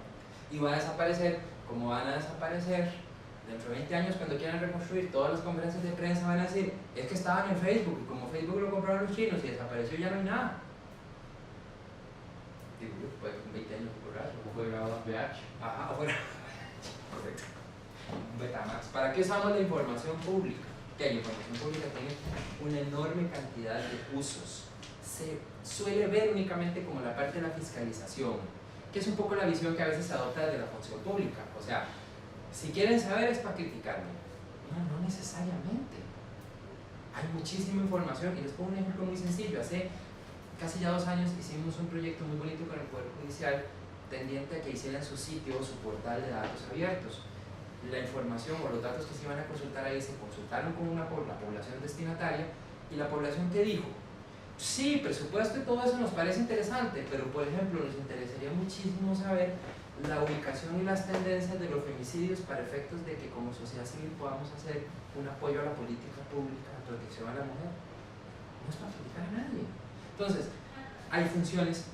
Y va a desaparecer, como van a desaparecer dentro de 20 años, cuando quieran reconstruir todas las conferencias de prensa, van a decir, es que estaban en Facebook, y como Facebook lo compraron los chinos y desapareció, ya no hay nada. Digo, puede con 20 años borrar, ¿Cómo fue grabado en VH? ajá, afuera. Correcto. Betamax. ¿Para qué usamos la información pública? Que la información pública tiene una enorme cantidad de usos. Se suele ver únicamente como la parte de la fiscalización, que es un poco la visión que a veces se adopta de la función pública. O sea, si quieren saber es para criticarme. No necesariamente. Hay muchísima información y les pongo un ejemplo muy sencillo. Hace casi ya 2 años hicimos un proyecto muy bonito con el Poder Judicial tendiente a que hicieran su sitio o su portal de datos abiertos. La información o los datos que se iban a consultar ahí se consultaron con la población destinataria y la población que dijo, sí, presupuesto y todo eso nos parece interesante, pero por ejemplo nos interesaría muchísimo saber la ubicación y las tendencias de los femicidios para efectos de que como sociedad civil podamos hacer un apoyo a la política pública de protección a la mujer. No es para criticar a nadie. Entonces, hay funciones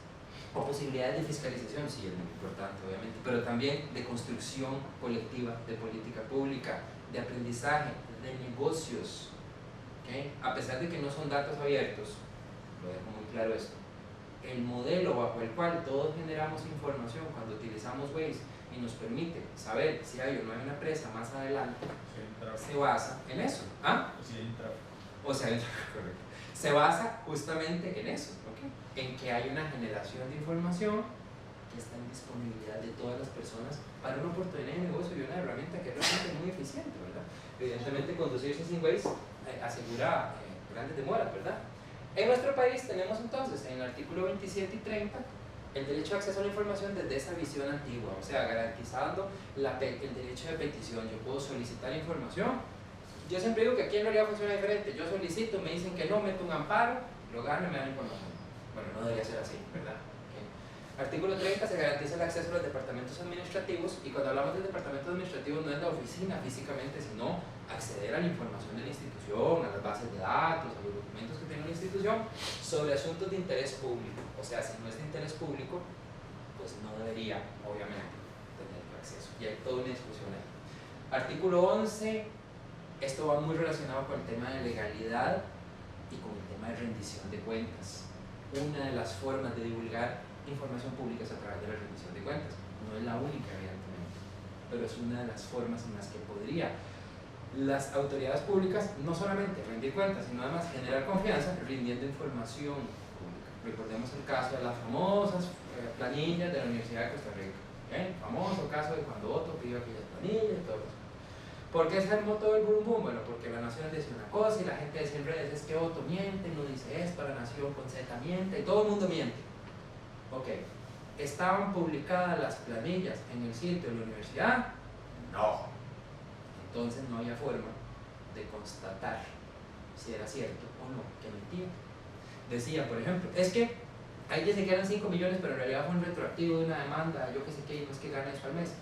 o posibilidades de fiscalización, sí, es muy importante obviamente, pero también de construcción colectiva de política pública, de aprendizaje, de negocios, ¿okay? A pesar de que no son datos abiertos, lo dejo muy claro esto, el modelo bajo el cual todos generamos información cuando utilizamos Waze y nos permite saber si hay o no hay una presa más adelante, se basa en eso. ¿Ah? O sea, correcto. Se basa justamente en eso, ¿okay? En que hay una generación de información que está en disponibilidad de todas las personas para una oportunidad de negocio y una herramienta que es realmente muy eficiente, ¿verdad? Evidentemente conducirse sin Waze asegura grandes demoras, ¿verdad? En nuestro país tenemos entonces en el artículo 27 y 30 el derecho de acceso a la información desde esa visión antigua, o sea, garantizando el derecho de petición. Yo puedo solicitar información. Yo siempre digo que aquí en realidad funciona diferente. Yo solicito, me dicen que no, meto un amparo, lo gano y me dan información. Bueno, no debería ser así, ¿verdad? Okay. Artículo 30, se garantiza el acceso a los departamentos administrativos, y cuando hablamos del departamento administrativo no es la oficina físicamente, sino acceder a la información de la institución, a las bases de datos, a los documentos que tiene la institución sobre asuntos de interés público. O sea, si no es de interés público, pues no debería, obviamente, tener acceso. Y hay toda una discusión ahí. Artículo 11. Esto va muy relacionado con el tema de legalidad y con el tema de rendición de cuentas. Una de las formas de divulgar información pública es a través de la rendición de cuentas. No es la única, evidentemente, pero es una de las formas en las que podría las autoridades públicas no solamente rendir cuentas, sino además generar confianza rindiendo información pública. Recordemos el caso de las famosas planillas de la Universidad de Costa Rica. ¿Okay? Famoso caso de cuando Otto pidió aquellas planillas y todo eso. ¿Por qué se armó todo el boom boom? Bueno, porque la Nación decía una cosa y la gente decía en redes, es que Otto miente, no dice esto, la Nación con Z miente, y todo el mundo miente. Ok, ¿estaban publicadas las planillas en el sitio de la universidad? No. Entonces no había forma de constatar si era cierto o no que mentía. Decía, por ejemplo, es que ahí dice que eran 5 millones, pero en realidad fue un retroactivo de una demanda, yo qué sé qué, y no es que gana eso al mes.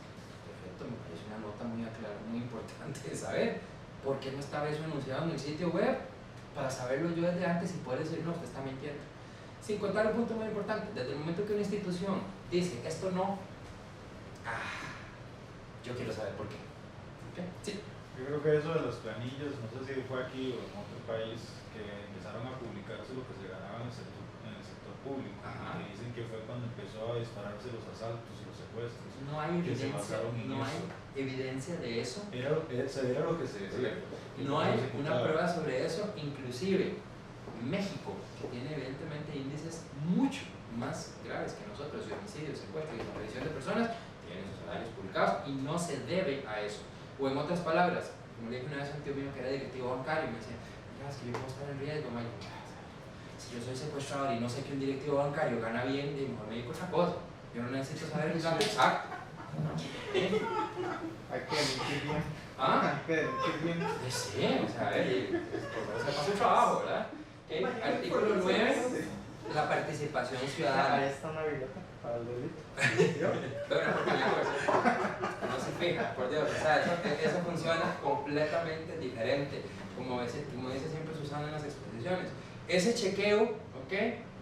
Perfecto, me parece una nota muy importante de saber. ¿Por qué no estaba eso anunciado en el sitio web? Para saberlo yo desde antes y poder decir, no, usted está mintiendo. Sin contar un punto muy importante, desde el momento que una institución dice, esto no, yo quiero saber por qué. ¿Okay? Sí. Yo creo que eso de las planillas, no sé si fue aquí o en otro país, que empezaron a publicarse lo que se ganaba en el sector público. Ajá. Que dicen que fue cuando empezó a dispararse los asaltos y los secuestros. No hay que se evidencia, basaron en no eso. hay evidencia de eso. Era lo que se decía. No hay una prueba sobre eso, inclusive México, que tiene evidentemente índices mucho más graves que nosotros, de homicidios, secuestros y desaparición de personas, tienen sus salarios publicados y no se debe a eso. O en otras palabras, como le dije una vez a un tío mío que era directivo bancario, me decía, mira, es que yo puedo estar en riesgo, Mike. Si yo soy secuestrador y no sé que un directivo bancario gana bien, mejor me dedico a otra cosa. Yo no necesito saber el dato exacto. Hay que mentir bien. ¿Ah? Hay que mentir bien. Sí, o sea, a ver, por eso pasa el trabajo, ¿verdad? Okay. Artículo 9, la participación Ahí ciudadana. está una biblioteca para el delito. Bueno, porque no se fija, por Dios, o sea, eso funciona completamente diferente, como dice siempre Susana en las exposiciones. Ese chequeo, ¿ok?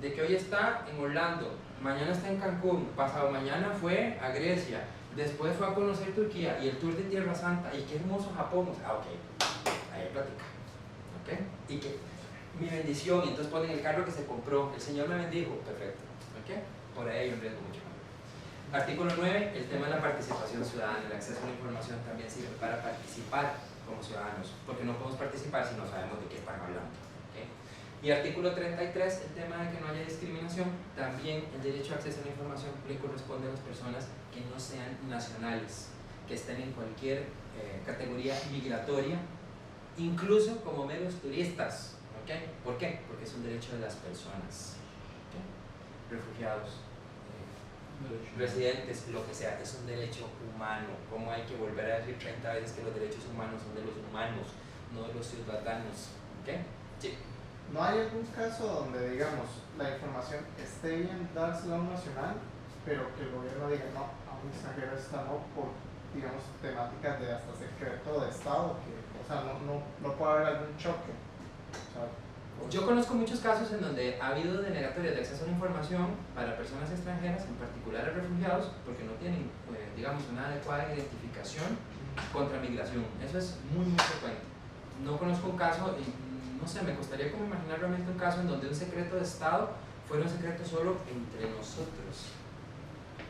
De que hoy está en Orlando, mañana está en Cancún, pasado mañana fue a Grecia, después fue a conocer Turquía y el tour de Tierra Santa, y qué hermoso Japón, o sea, ok, ahí platica, ¿ok? Y que mi bendición, y entonces ponen el carro que se compró, el Señor me bendijo, perfecto, ¿ok? Por ahí hay un riesgo mucho más. Artículo 9, el tema de la participación ciudadana, el acceso a la información también sirve para participar como ciudadanos, porque no podemos participar si no sabemos de qué están hablando. ¿Okay? Y artículo 33, el tema de que no haya discriminación, también el derecho a acceso a la información le corresponde a las personas que no sean nacionales, que estén en cualquier categoría migratoria, incluso como meros turistas. ¿Okay? ¿Por qué? Porque es un derecho de las personas. ¿Okay? Refugiados, residentes, lo que sea, es un derecho humano. Como hay que volver a decir 30 veces que los derechos humanos son de los humanos, no de los ciudadanos. ¿Okay? Sí. ¿No hay algún caso donde, digamos, la información esté bien dársela a un nacional, pero que el gobierno diga, no, a un extranjero esta no, por, digamos, temáticas de hasta secreto de Estado, que, o sea, no puede haber algún choque? O sea, yo conozco muchos casos en donde ha habido denegatorias de acceso a la información para personas extranjeras, en particular a refugiados, porque no tienen, digamos, una adecuada identificación contra migración. Eso es muy frecuente. No conozco un caso, no sé, me costaría como imaginar realmente un caso en donde un secreto de Estado fuera un secreto solo entre nosotros,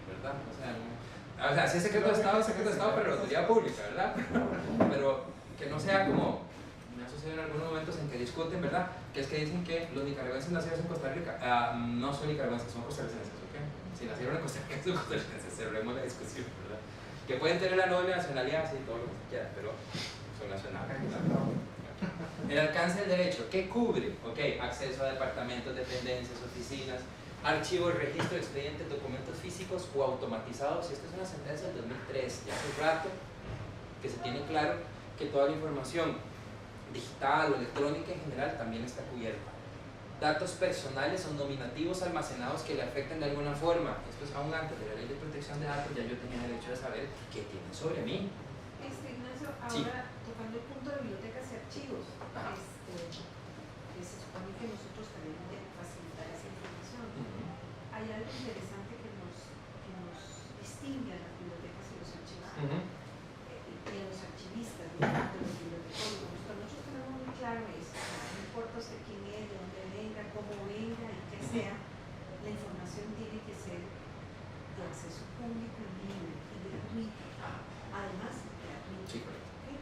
¿verdad? O sea, si es secreto de Estado, es secreto de Estado, pero la autoridad pública, ¿verdad? Pero que no sea como, me ha sucedido en algunos momentos en que discuten, ¿verdad? Que es que dicen que los nicaragüenses nacidos en Costa Rica, no son nicaragüenses, son costarricenses, ¿ok? Si nacieron en Costa Rica son costarricenses, cerremos la discusión, ¿verdad? Que pueden tener la doble nacionalidad, sí, todo lo que quieran, pero son nacionales, ¿verdad? El alcance del derecho, ¿qué cubre? Ok, acceso a departamentos, dependencias, oficinas, archivos, registro, expedientes, documentos físicos o automatizados. Esta es una sentencia del 2003, ya hace un rato que se tiene claro que toda la información digital o electrónica en general también está cubierta. Datos personales o nominativos almacenados que le afecten de alguna forma. Esto es aún antes de la ley de protección de datos, ya yo tenía derecho de saber qué tiene sobre mí. Ignacio, ahora Sí. tocando el punto de bibliotecas y archivos, que se supone que nosotros también debemos facilitar esa información. Hay algo interesante que nos distingue a las bibliotecas y los archivos, y a los archivistas, de los bibliotecólogos. Nosotros tenemos muy claro eso, no importa usted quién es, de dónde venga, cómo venga y qué sea, la información tiene que ser de acceso público y libre y gratuito. Además, gratuito. Sí, correcto. ¿Okay?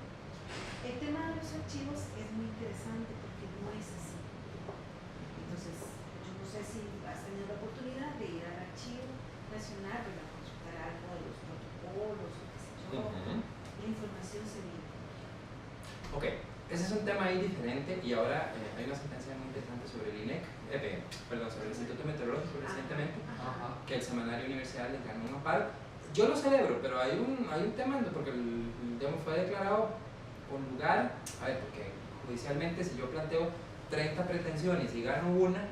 El tema de los archivos es muy interesante porque no es así. Entonces, yo no sé si has tenido la oportunidad de ir al Archivo Nacional para consultar algo de los protocolos o qué sé yo. La información se vive. Ok, ese es un tema ahí diferente y ahora hay una sentencia muy interesante sobre el INEC, sobre el Instituto Meteorológico recientemente, que el semanario Universidad le ganó un amparo. Yo lo celebro, pero hay un tema, porque el tema fue declarado con lugar, a ver, porque judicialmente si yo planteo 30 pretensiones y gano una,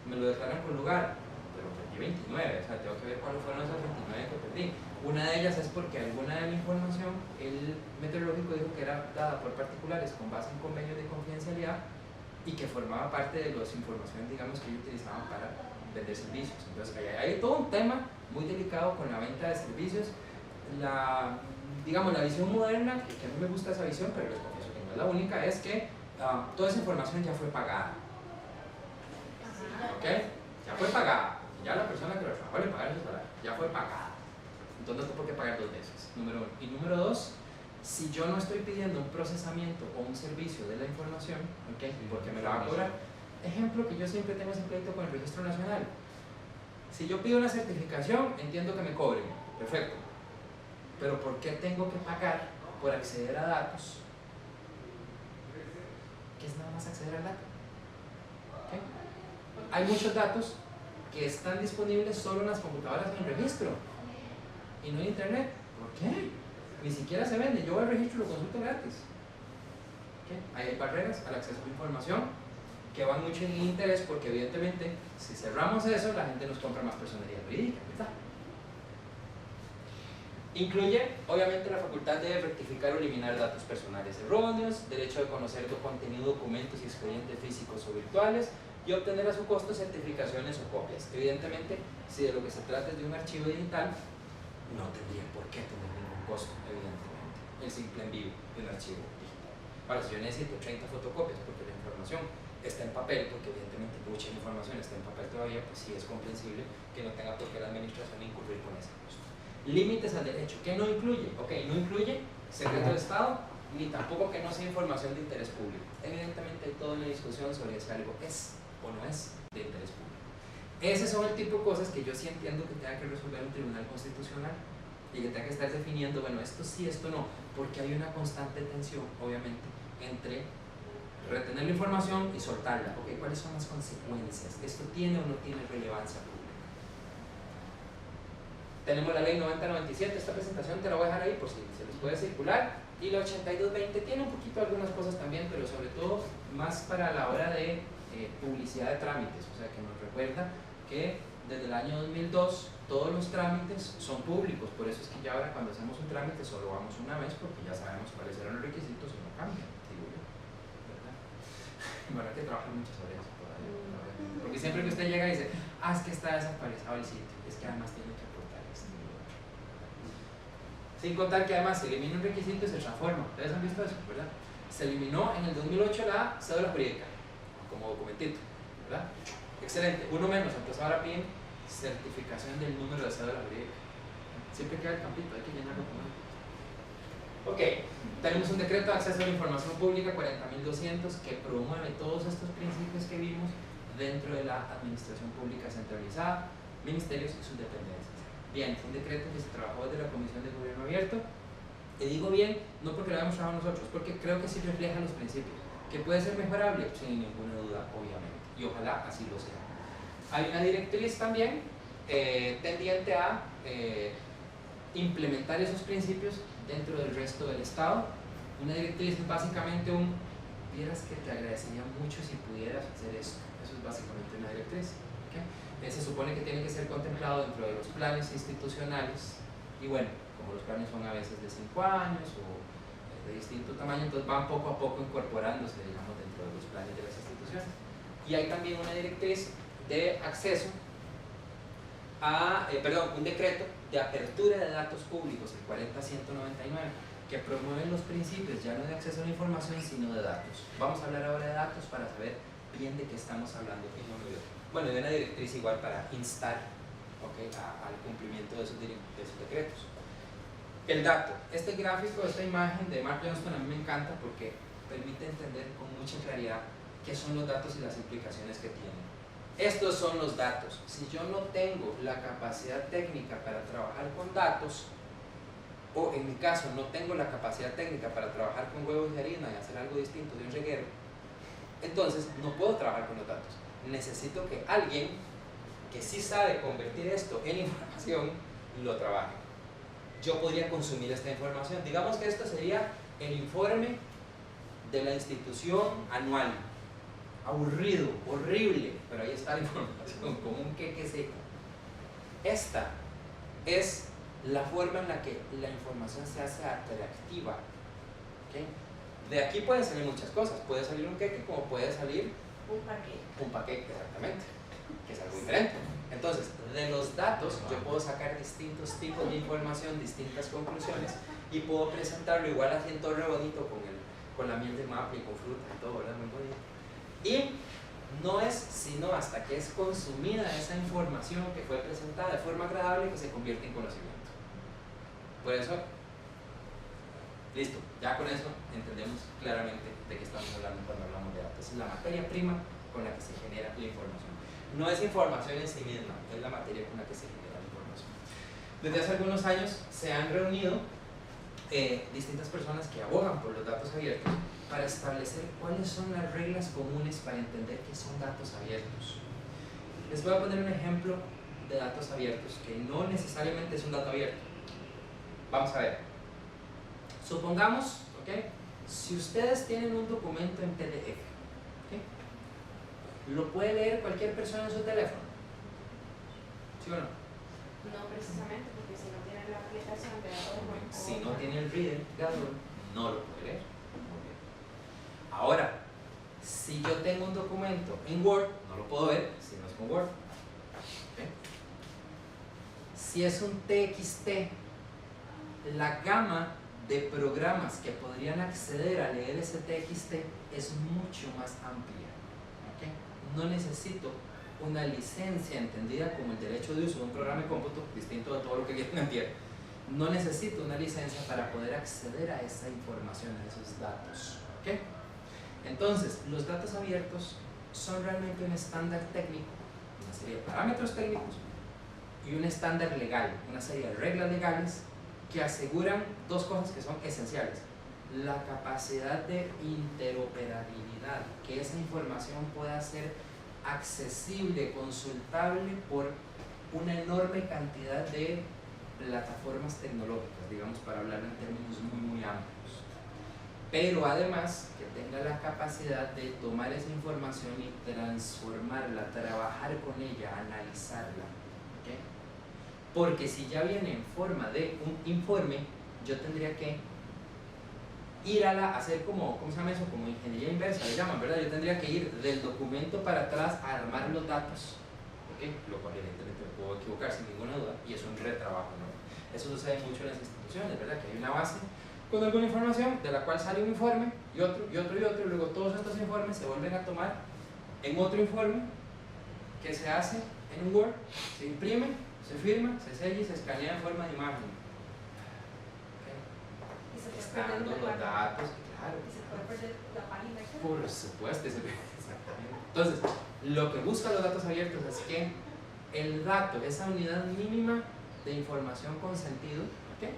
me lo declaran con lugar, pero perdí 29, o sea, tengo que ver cuáles fueron esas 29 que perdí. Una de ellas es porque alguna de la información, el meteorológico dijo que era dada por particulares con base en convenios de confidencialidad y que formaba parte de las informaciones, digamos, que ellos utilizaban para vender servicios. Entonces, hay todo un tema muy delicado con la venta de servicios. Digamos, la visión moderna, que a mí me gusta esa visión, pero les confieso que no es la única, es que toda esa información ya fue pagada. ¿Ok? Ya fue pagada. Ya la persona que lo trabajó le pagaron su salario. Ya fue pagada. Entonces no tengo por qué pagar dos veces, número uno. Y número dos, si yo no estoy pidiendo un procesamiento o un servicio de la información, ¿ok? Porque me la va a cobrar. Ejemplo que yo siempre tengo ese pleito con el Registro Nacional. Si yo pido una certificación, entiendo que me cobren. Perfecto. Pero ¿por qué tengo que pagar por acceder a datos? ¿Qué es nada más acceder al dato? ¿Okay? Hay muchos datos que están disponibles solo en las computadoras en el registro y no en internet. ¿Por qué? Ni siquiera se vende. Yo voy al registro y lo consulto gratis. ¿Okay? Hay barreras al acceso a la información que van mucho en interés porque evidentemente si cerramos eso la gente nos compra más personería jurídica, ¿verdad? Incluye, obviamente, la facultad de rectificar o eliminar datos personales erróneos, derecho de conocer tu contenido, documentos y expedientes físicos o virtuales y obtener a su costo certificaciones o copias. Evidentemente, si de lo que se trata es de un archivo digital, no tendría por qué tener ningún costo, evidentemente, el simple envío de un archivo digital. Ahora, si yo necesito 30 fotocopias porque la información está en papel, porque evidentemente mucha información está en papel todavía, pues sí es comprensible que no tenga por qué la administración incurrir con ese costo. Límites al derecho, ¿qué no incluye? Ok, no incluye secreto de Estado, ni tampoco que no sea información de interés público. Evidentemente hay toda una discusión sobre si algo es o no es de interés público. Ese son el tipo de cosas que yo sí entiendo que tenga que resolver un tribunal constitucional y que tenga que estar definiendo, bueno, esto sí, esto no, porque hay una constante tensión, obviamente, entre retener la información y soltarla. Ok, ¿cuáles son las consecuencias? ¿Esto tiene o no tiene relevancia pública? Tenemos la ley 9097, esta presentación te la voy a dejar ahí por si se les puede circular, y la 8220 tiene un poquito algunas cosas también, pero sobre todo más para la hora de publicidad de trámites, o sea que nos recuerda que desde el año 2002 todos los trámites son públicos, por eso es que ya ahora cuando hacemos un trámite solo vamos una vez porque ya sabemos cuáles eran los requisitos y no cambian, digo yo, ¿verdad? Bueno, hay que trabajar mucho sobre eso todavía, porque siempre que usted llega y dice, es que está desaparecido el sitio, es que además tiene que aportar esto. Sin contar que además se elimina un requisito y se transforma. Ustedes han visto eso, ¿verdad? Se eliminó en el 2008 la cédula jurídica como documentito, ¿verdad? Excelente, uno menos, entonces ahora piden certificación del número de cédula jurídica. Siempre queda el campito, hay que llenarlo con algo. Ok, tenemos un decreto de acceso a la información pública 40.200 que promueve todos estos principios que vimos dentro de la administración pública centralizada, ministerios y sus dependencias. Bien, fue un decreto que se trabajó desde la Comisión de Gobierno Abierto, y digo bien, no porque lo hayamos trabajado nosotros, porque creo que sí refleja los principios. ¿Que puede ser mejorable? Sin ninguna duda, obviamente, y ojalá así lo sea. Hay una directriz también tendiente a implementar esos principios dentro del resto del Estado. Una directriz es básicamente vieras que te agradecería mucho si pudieras hacer esto. Eso es básicamente una directriz. ¿Okay? Se supone que tiene que ser contemplado dentro de los planes institucionales y bueno, como los planes son a veces de 5 años o de distinto tamaño, entonces van poco a poco incorporándose, digamos, dentro de los planes de las instituciones. Y hay también una directriz de acceso a, un decreto de apertura de datos públicos, el 40.199, que promueve los principios ya no de acceso a la información, sino de datos. Vamos a hablar ahora de datos para saber bien de qué estamos hablando. Bueno, de una directriz igual para instar, ¿okay?, al cumplimiento de esos decretos. El dato, este gráfico, esta imagen de Mark Johnston a mí me encanta porque permite entender con mucha claridad qué son los datos y las implicaciones que tienen. Estos son los datos. Si yo no tengo la capacidad técnica para trabajar con datos, o en mi caso no tengo la capacidad técnica para trabajar con huevos de harina y hacer algo distinto de un reguero, entonces no puedo trabajar con los datos. Necesito que alguien que sí sabe convertir esto en información lo trabaje. Yo podría consumir esta información. Digamos que esto sería el informe de la institución anual. Aburrido, horrible, pero ahí está la información, como un queque seco. Esta es la forma en la que la información se hace atractiva. ¿Okay? De aquí pueden salir muchas cosas. Puede salir un queque, como puede salir un paquete, exactamente, que es algo diferente. Entonces, de los datos yo puedo sacar distintos tipos de información, distintas conclusiones, y puedo presentarlo igual así en todo re bonito con la miel de maple y con fruta y todo, ¿verdad? Muy bonito. Y no es sino hasta que es consumida esa información que fue presentada de forma agradable que se convierte en conocimiento. Por eso, listo, ya con eso entendemos claramente de qué estamos hablando cuando hablamos de datos. Es la materia prima con la que se genera la información. No es información en sí misma, es la materia con la que se genera la información. Desde hace algunos años se han reunido distintas personas que abogan por los datos abiertos para establecer cuáles son las reglas comunes para entender qué son datos abiertos. Les voy a poner un ejemplo de datos abiertos que no necesariamente es un dato abierto. Vamos a ver. Supongamos, ¿okay? Si ustedes tienen un documento en PDF, ¿okay? ¿Lo puede leer cualquier persona en su teléfono? ¿Sí o no? No precisamente, porque si no tiene la aplicación de Adobe, Si no tiene el reader de Adobe, no lo puede leer. Ahora, si yo tengo un documento en Word, no lo puedo ver si no es con Word. ¿Okay? Si es un TXT, la gama de programas que podrían acceder a leer ese TXT es mucho más amplia. ¿Okay? No necesito una licencia entendida como el derecho de uso de un programa de cómputo, distinto de todo lo que viene en tierra. No necesito una licencia para poder acceder a esa información, a esos datos. ¿Okay? Entonces, los datos abiertos son realmente un estándar técnico, una serie de parámetros técnicos y un estándar legal, una serie de reglas legales que aseguran dos cosas que son esenciales: la capacidad de interoperabilidad, que esa información pueda ser accesible, consultable por una enorme cantidad de plataformas tecnológicas, digamos, para hablar en términos muy amplios, pero además que tenga la capacidad de tomar esa información y transformarla, trabajar con ella, analizarla. ¿Okay? Porque si ya viene en forma de un informe, yo tendría que ir a hacer como, ¿cómo se llama eso? Como ingeniería inversa, le llaman, ¿verdad? Yo tendría que ir del documento para atrás a armar los datos, ¿okay? Lo cual evidentemente me puedo equivocar sin ninguna duda, y es un retrabajo, ¿no? Eso sucede mucho en las instituciones, ¿verdad? Que hay una base con alguna información de la cual sale un informe y otro, y luego todos estos informes se vuelven a tomar en otro informe que se hace en un Word, se imprime, se firma, se sella y se escanea en forma de imagen. Y se puede Estando perder los la datos, claro. Y se puede perder la página. Por supuesto, exactamente. Entonces, lo que buscan los datos abiertos es que el dato, esa unidad mínima de información con sentido, ¿okay?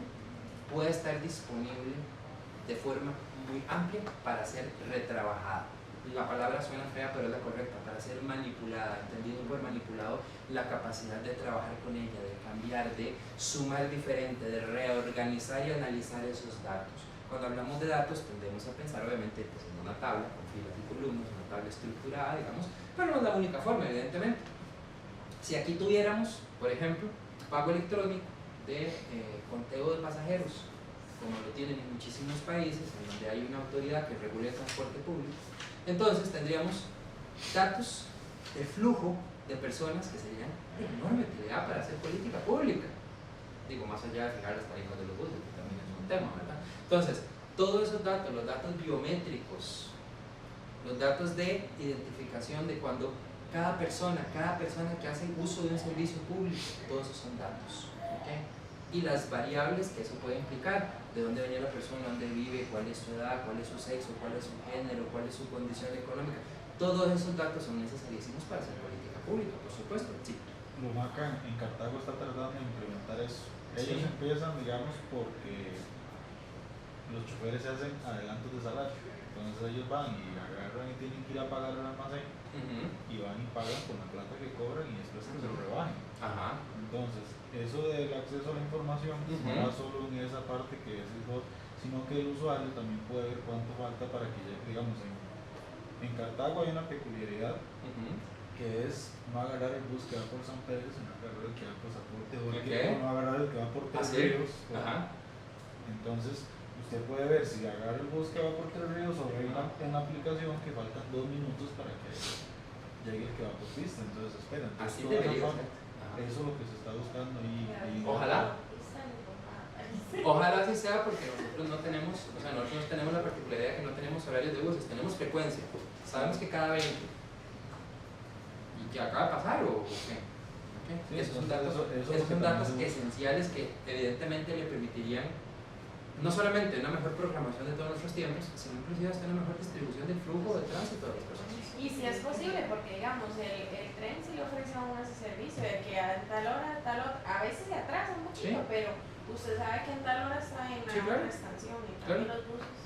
Puede estar disponible de forma muy amplia para ser retrabajada. La palabra suena fea, pero es la correcta, para ser manipulada, entendido por manipulado, la capacidad de trabajar con ella, de cambiar, de sumar diferente, de reorganizar y analizar esos datos. Cuando hablamos de datos tendemos a pensar obviamente pues, en una tabla con filas y columnas, una tabla estructurada, digamos, pero no es la única forma, evidentemente. Si aquí tuviéramos, por ejemplo, pago electrónico de conteo de pasajeros, como lo tienen en muchísimos países, en donde hay una autoridad que regule el transporte público, entonces tendríamos datos de flujo de personas que serían de enorme utilidad para hacer política pública. Digo, más allá de fijar las tarifas de los buses, que también es un tema, ¿verdad? Entonces, todos esos datos, los datos biométricos, los datos de identificación de cuando cada persona que hace uso de un servicio público, todos esos son datos. ¿Okay? Y las variables que eso puede implicar, de dónde venía la persona, dónde vive, cuál es su edad, cuál es su sexo, cuál es su género, cuál es su condición económica, todos esos datos son necesariísimos para hacer política pública, por supuesto. Sí. Lumaca en Cartago está tratando de implementar eso. Ellos Sí. empiezan, digamos, porque los choferes se hacen adelantos de salario. Entonces ellos van y agarran y tienen que ir a pagar el almacén y van y pagan con la plata que cobran y después que se lo rebajen. Ajá. Entonces, eso del acceso a la información no va solo en esa parte que decís vos, sino que el usuario también puede ver cuánto falta para que llegue. Digamos, en Cartago hay una peculiaridad que es no agarrar el bus que va por San Pedro, sino agarrar el que va por Zapote, o no agarrar el que va por Tres Ríos. Entonces, usted puede ver si agarra el bus que va por Tres Ríos o ve en la aplicación que faltan 2 minutos para que llegue el que va por pista. Entonces, espera. Así debería ser. Eso es lo que se está buscando y ojalá. Ojalá así sea, porque nosotros no tenemos, nosotros tenemos la particularidad de que no tenemos horarios de buses, tenemos frecuencia. Sabemos que cada 20. ¿Y que acaba de pasar o qué? Sí, esos son datos esenciales que evidentemente le permitirían no solamente una mejor programación de todos nuestros tiempos, sino inclusive hasta una mejor distribución del flujo de tránsito de las personas. Y si es posible, porque digamos, el tren sí le ofrece a uno ese servicio de que a tal hora, a veces se atrasa un poquito, pero usted sabe que en tal hora está en la estación y también los buses.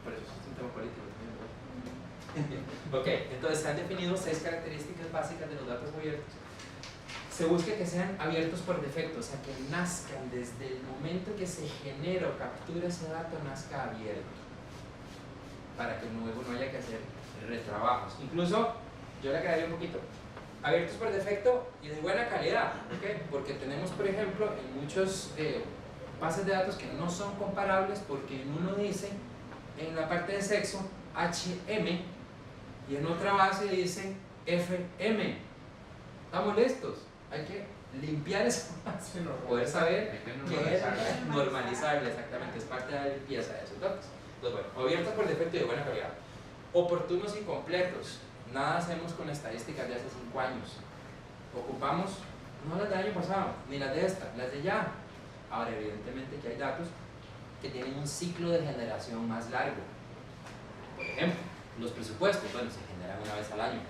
Por eso es un tema político también, ¿verdad? Ok, entonces se han definido 6 características básicas de los datos abiertos. Se busca que sean abiertos por defecto, o sea, que nazcan desde el momento que se genera o captura ese dato, nazca abierto, para que luego no haya que hacer retrabajos. Incluso, yo le agregaría un poquito, abiertos por defecto y de buena calidad, ¿okay? Porque tenemos, por ejemplo, en muchos bases de datos que no son comparables, porque en uno dice, en la parte de sexo, HM, y en otra base dice FM. Estamos listos. Hay que limpiar esa base, poder saber qué es normalizarla, exactamente, es parte de la limpieza de esos datos. Entonces, bueno, abiertos por defecto y de buena calidad. Oportunos y completos. Nada hacemos con estadísticas de hace 5 años. Ocupamos no las del año pasado, ni las de esta, las de ya. Ahora, evidentemente que hay datos que tienen un ciclo de generación más largo. Por ejemplo, los presupuestos, bueno, se generan una vez al año.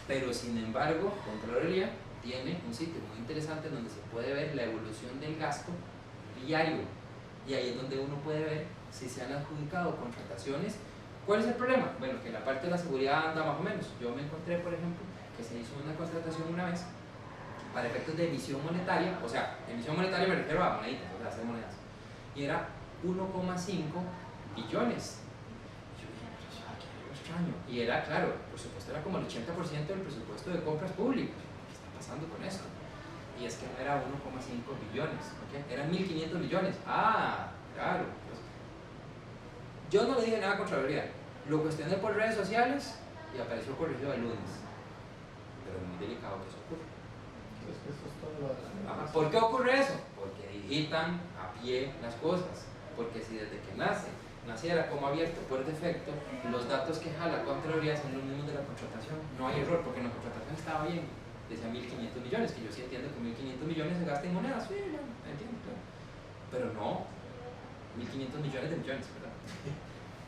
Pero sin embargo, Contraloría tiene un sitio muy interesante donde se puede ver la evolución del gasto diario. Y ahí es donde uno puede ver si se han adjudicado contrataciones. ¿Cuál es el problema? Bueno, que la parte de la seguridad anda más o menos. Yo me encontré, por ejemplo, que se hizo una contratación una vez para efectos de emisión monetaria, o sea, emisión monetaria me refiero a moneditas, o sea, hacer monedas, y era 1,5 billones. Yo dije, pero eso aquí hay algo extraño. Y era, claro, por supuesto, era como el 80% del presupuesto de compras públicas. ¿Qué está pasando con esto? Y es que no era 1,5 billones, ¿okay? Eran 1.500 millones. Ah, claro. Pues, yo no le dije nada a Contraloría. Lo cuestioné por redes sociales y apareció corregido el lunes. Pero es muy delicado que eso ocurra. ¿Por qué ocurre eso? Porque digitan a pie las cosas. Porque si desde que naciera como abierto por defecto, los datos que jala Contraloría son los mismos de la contratación. No hay error, porque en la contratación estaba bien. Decía 1.500 millones, que yo sí entiendo que 1.500 millones se gastan en monedas. Sí, no, entiendo, claro. Pero no 1.500 millones de millones, ¿verdad?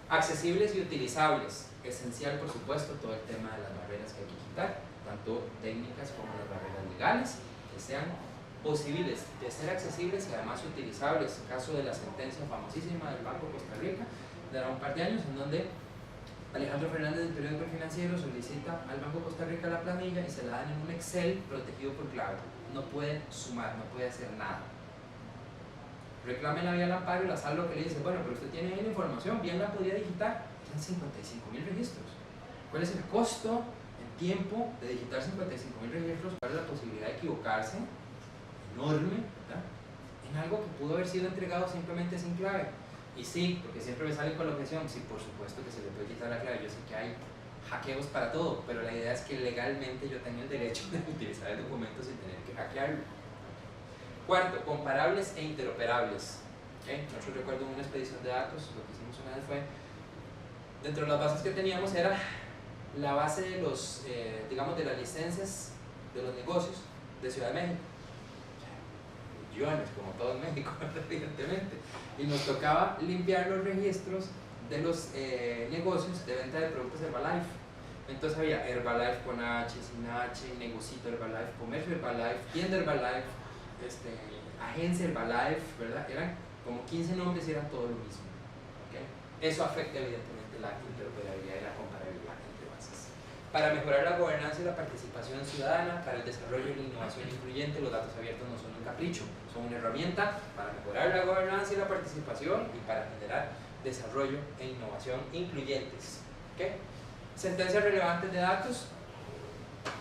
Accesibles y utilizables. Esencial, por supuesto, todo el tema de las barreras que hay que quitar, tanto técnicas como las barreras legales, que sean posibles de ser accesibles y además utilizables. El caso de la sentencia famosísima del Banco Costa Rica de ahora un par de años, en donde Alejandro Fernández del periódico El Financiero solicita al Banco Costa Rica la planilla y se la dan en un Excel protegido por clave. No puede sumar, no puede hacer nada. Reclame la vía al amparo y la sala lo que le dice, bueno, pero usted tiene ahí la información, bien la podría digitar. Tienen 55.000 registros. ¿Cuál es el costo en tiempo de digitar 55.000 registros? ¿Cuál es la posibilidad de equivocarse? Enorme, ¿verdad? En algo que pudo haber sido entregado simplemente sin clave. Y sí, porque siempre me sale con la objeción, sí, por supuesto que se le puede quitar la clave. Yo sé que hay hackeos para todo, pero la idea es que legalmente yo tenga el derecho de utilizar el documento sin tener que hackearlo. Cuarto, comparables e interoperables. ¿Okay? Nosotros recuerdo en una expedición de datos, lo que hicimos una vez fue, dentro de las bases que teníamos era la base de los, digamos, de las licencias de los negocios de Ciudad de México. Millones, como todo en México, evidentemente. Y nos tocaba limpiar los registros de los negocios de venta de productos Herbalife. Entonces había Herbalife con H, sin H, negocito Herbalife, comercio Herbalife, tienda Herbalife, agencia Herbalife, ¿verdad? Eran como 15 nombres y eran todo lo mismo. ¿Okay? Eso afecta evidentemente la interoperabilidad y la comparabilidad entre bases. Para mejorar la gobernanza y la participación ciudadana, para el desarrollo y la innovación incluyente, los datos abiertos no son un capricho, son una herramienta para mejorar la gobernanza y la participación y para generar desarrollo e innovación incluyentes. ¿Okay? Sentencias relevantes de datos.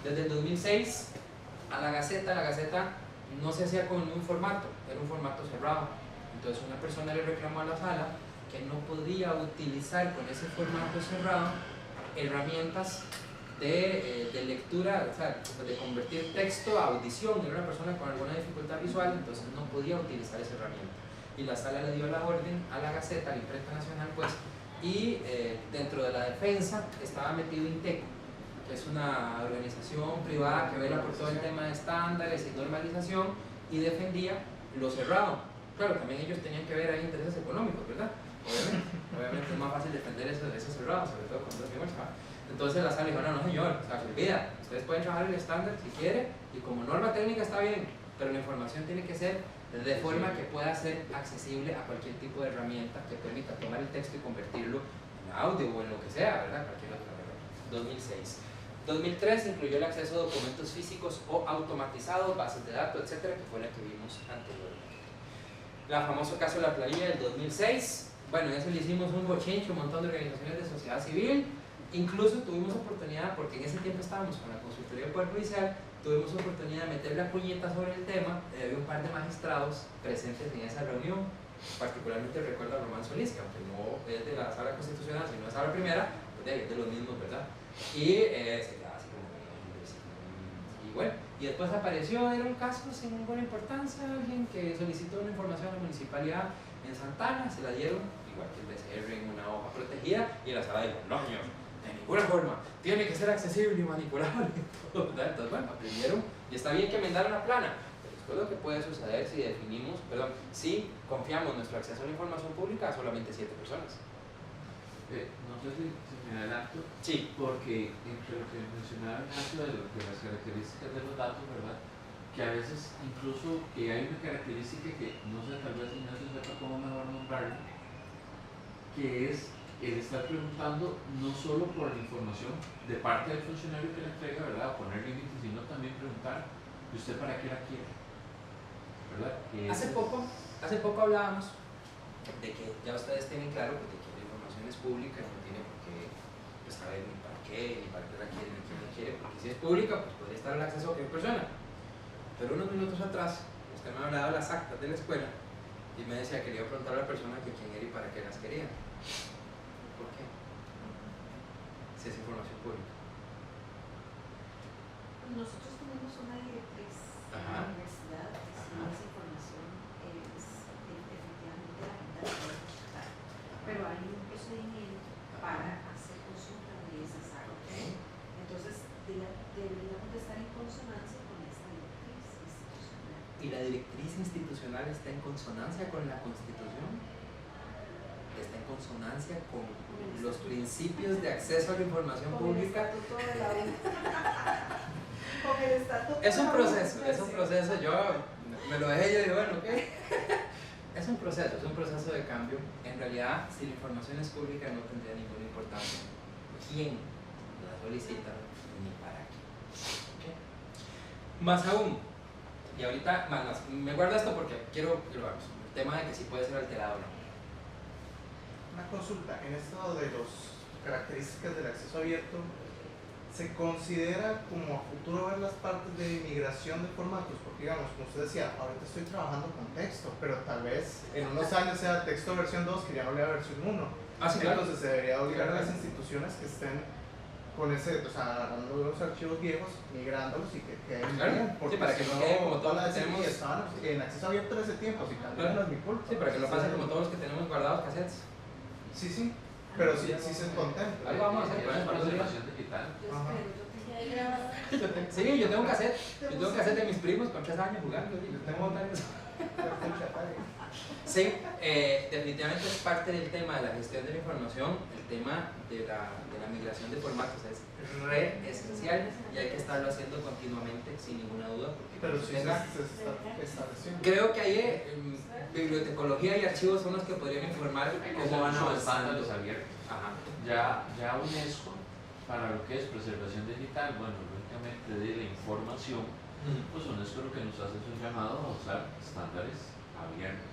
Desde el 2006 a la Gaceta no se hacía con un formato, era un formato cerrado. Entonces una persona le reclamó a la sala que no podía utilizar con ese formato cerrado herramientas de lectura, o sea, de convertir texto a audición. Era una persona con alguna dificultad visual, entonces no podía utilizar esa herramienta. Y la sala le dio la orden a la Gaceta, a la imprenta nacional, pues, y dentro de la defensa estaba metido INTECO, que es una organización privada que vela por todo el tema de estándares y normalización, y defendía lo cerrado. Claro, también ellos tenían que ver ahí intereses económicos, ¿verdad? Obviamente es más fácil defender eso cerrado, sobre todo cuando es igual. Entonces la sala dijo, no señor, o sea, se olvida, ustedes pueden trabajar el estándar si quieren, y como norma técnica está bien, pero la información tiene que ser de forma que pueda ser accesible a cualquier tipo de herramienta que permita tomar el texto y convertirlo en audio o en lo que sea, ¿verdad? Cualquier otra, ¿verdad? 2006. 2003 incluyó el acceso a documentos físicos o automatizados, bases de datos, etcétera, que fue la que vimos anteriormente. El famoso caso de la planilla del 2006, bueno, eso le hicimos un bochinche, un montón de organizaciones de sociedad civil, incluso tuvimos oportunidad, porque en ese tiempo estábamos con la Consultoría del Poder Judicial, tuvimos oportunidad de meter la puñeta sobre el tema. Había un par de magistrados presentes en esa reunión, particularmente recuerdo a Román Solís, que aunque no es de la sala constitucional, sino de la sala primera, pues es de los mismos, ¿verdad? Y se quedaba así como, y bueno, y después apareció, era un caso sin ninguna importancia, alguien que solicitó una información a la municipalidad en Santana, se la dieron, igual que el BCR, en una hoja protegida, y la sala dijo, no señor, de ninguna forma, tiene que ser accesible y manipulable. Entonces, bueno, aprendieron, y está bien que enmendaron la plana, pero después lo que puede suceder si definimos, si confiamos nuestro acceso a la información pública a solamente 7 personas. No sé si me adelanto, Sí. porque entre lo que mencionaba Ignacio de las características de los datos, ¿verdad? Que a veces incluso que hay una característica que no sé, tal vez Ignacio sepa cómo mejor nombrarlo, que es el estar preguntando no solo por la información de parte del funcionario que la entrega, ¿verdad? Poner límites, sino también preguntar, ¿y usted para qué la quiere? ¿Verdad? Que Hace poco hablábamos de que ya ustedes tienen claro de que la información es pública y no tiene por qué pues, saber ni para qué la quiere, ni quién la quiere, porque si es pública, pues podría estar al acceso a cualquier persona. Pero unos minutos atrás, usted me hablaba de las actas de la escuela y me decía, quería preguntar a la persona que quién era y para qué las quería. ¿Por qué? Si es información pública. Nosotros tenemos una directriz en la universidad que si esa información es efectivamente la gente la puede consultar, pero hay un procedimiento para hacer consulta de esas actas. Entonces deberíamos de estar en consonancia con esta directriz institucional. ¿Y la directriz institucional está en consonancia con la Constitución? ¿Está en consonancia con los principios de acceso a la información pública? Es un proceso, yo me lo dejé y yo digo, bueno, ok. Es un proceso de cambio. En realidad, si la información es pública no tendría ninguna importancia quién la solicita ni para qué. ¿Okay? Más aún, y ahorita, me guardo esto porque quiero que lo hagamos, el tema de que si puede ser alterado o no. Una consulta, en esto de las características del acceso abierto, ¿se considera como a futuro ver las partes de migración de formatos? Porque digamos, como usted decía, ahorita estoy trabajando con texto, pero tal vez en unos años sea texto versión 2 que ya no lea versión 1. Sí, claro. Entonces se debería obligar a las instituciones que estén con ese, o sea, agarrando los archivos viejos, migrándolos y que queden bien. Sí, para que no quede como todos los que tenemos. Estaban en acceso abierto en ese tiempo, si cambian no es mi culpa. Sí, para que no pase como todos los que tenemos guardados cassettes. Sí, pero sí se contempla. Ahí vamos a hacer participación digital. Sí, yo tengo un cassette. Yo tengo un cassette de mis primos con 3 años jugando. Yo tengo varios. Sí, definitivamente es parte del tema de la gestión de la información, el tema de la migración de formatos es re esencial y hay que estarlo haciendo continuamente sin ninguna duda. Porque pero sí se está estableciendo. Creo que ahí bibliotecología y archivos son los que podrían informar cómo van avanzando. Abiertos. Ya UNESCO para lo que es preservación digital, bueno, lógicamente de la información, pues UNESCO lo que nos hace es un llamado a usar estándares abiertos,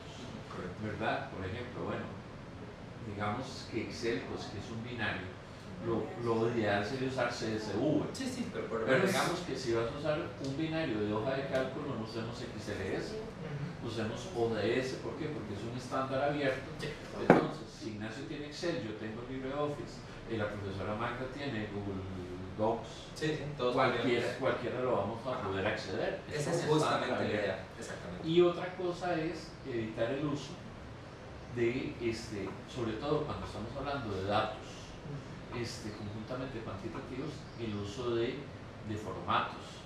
¿verdad? Por ejemplo, bueno, digamos que Excel, pues que es un binario, lo ideal sería usar CSV. Sí, pero por lo Pero menos digamos que si vas a usar un binario de hoja de cálculo, no usemos XLS, usemos ODS. ¿Por qué? Porque es un estándar abierto. Entonces, si Ignacio tiene Excel, yo tengo LibreOffice, y la profesora Magda tiene Google Docs, todos cualquiera lo vamos a poder acceder. Esa un es estándar justamente la abierto. idea. Exactamente. Y otra cosa es evitar el uso de, sobre todo cuando estamos hablando de datos conjuntamente cuantitativos, el uso de formatos.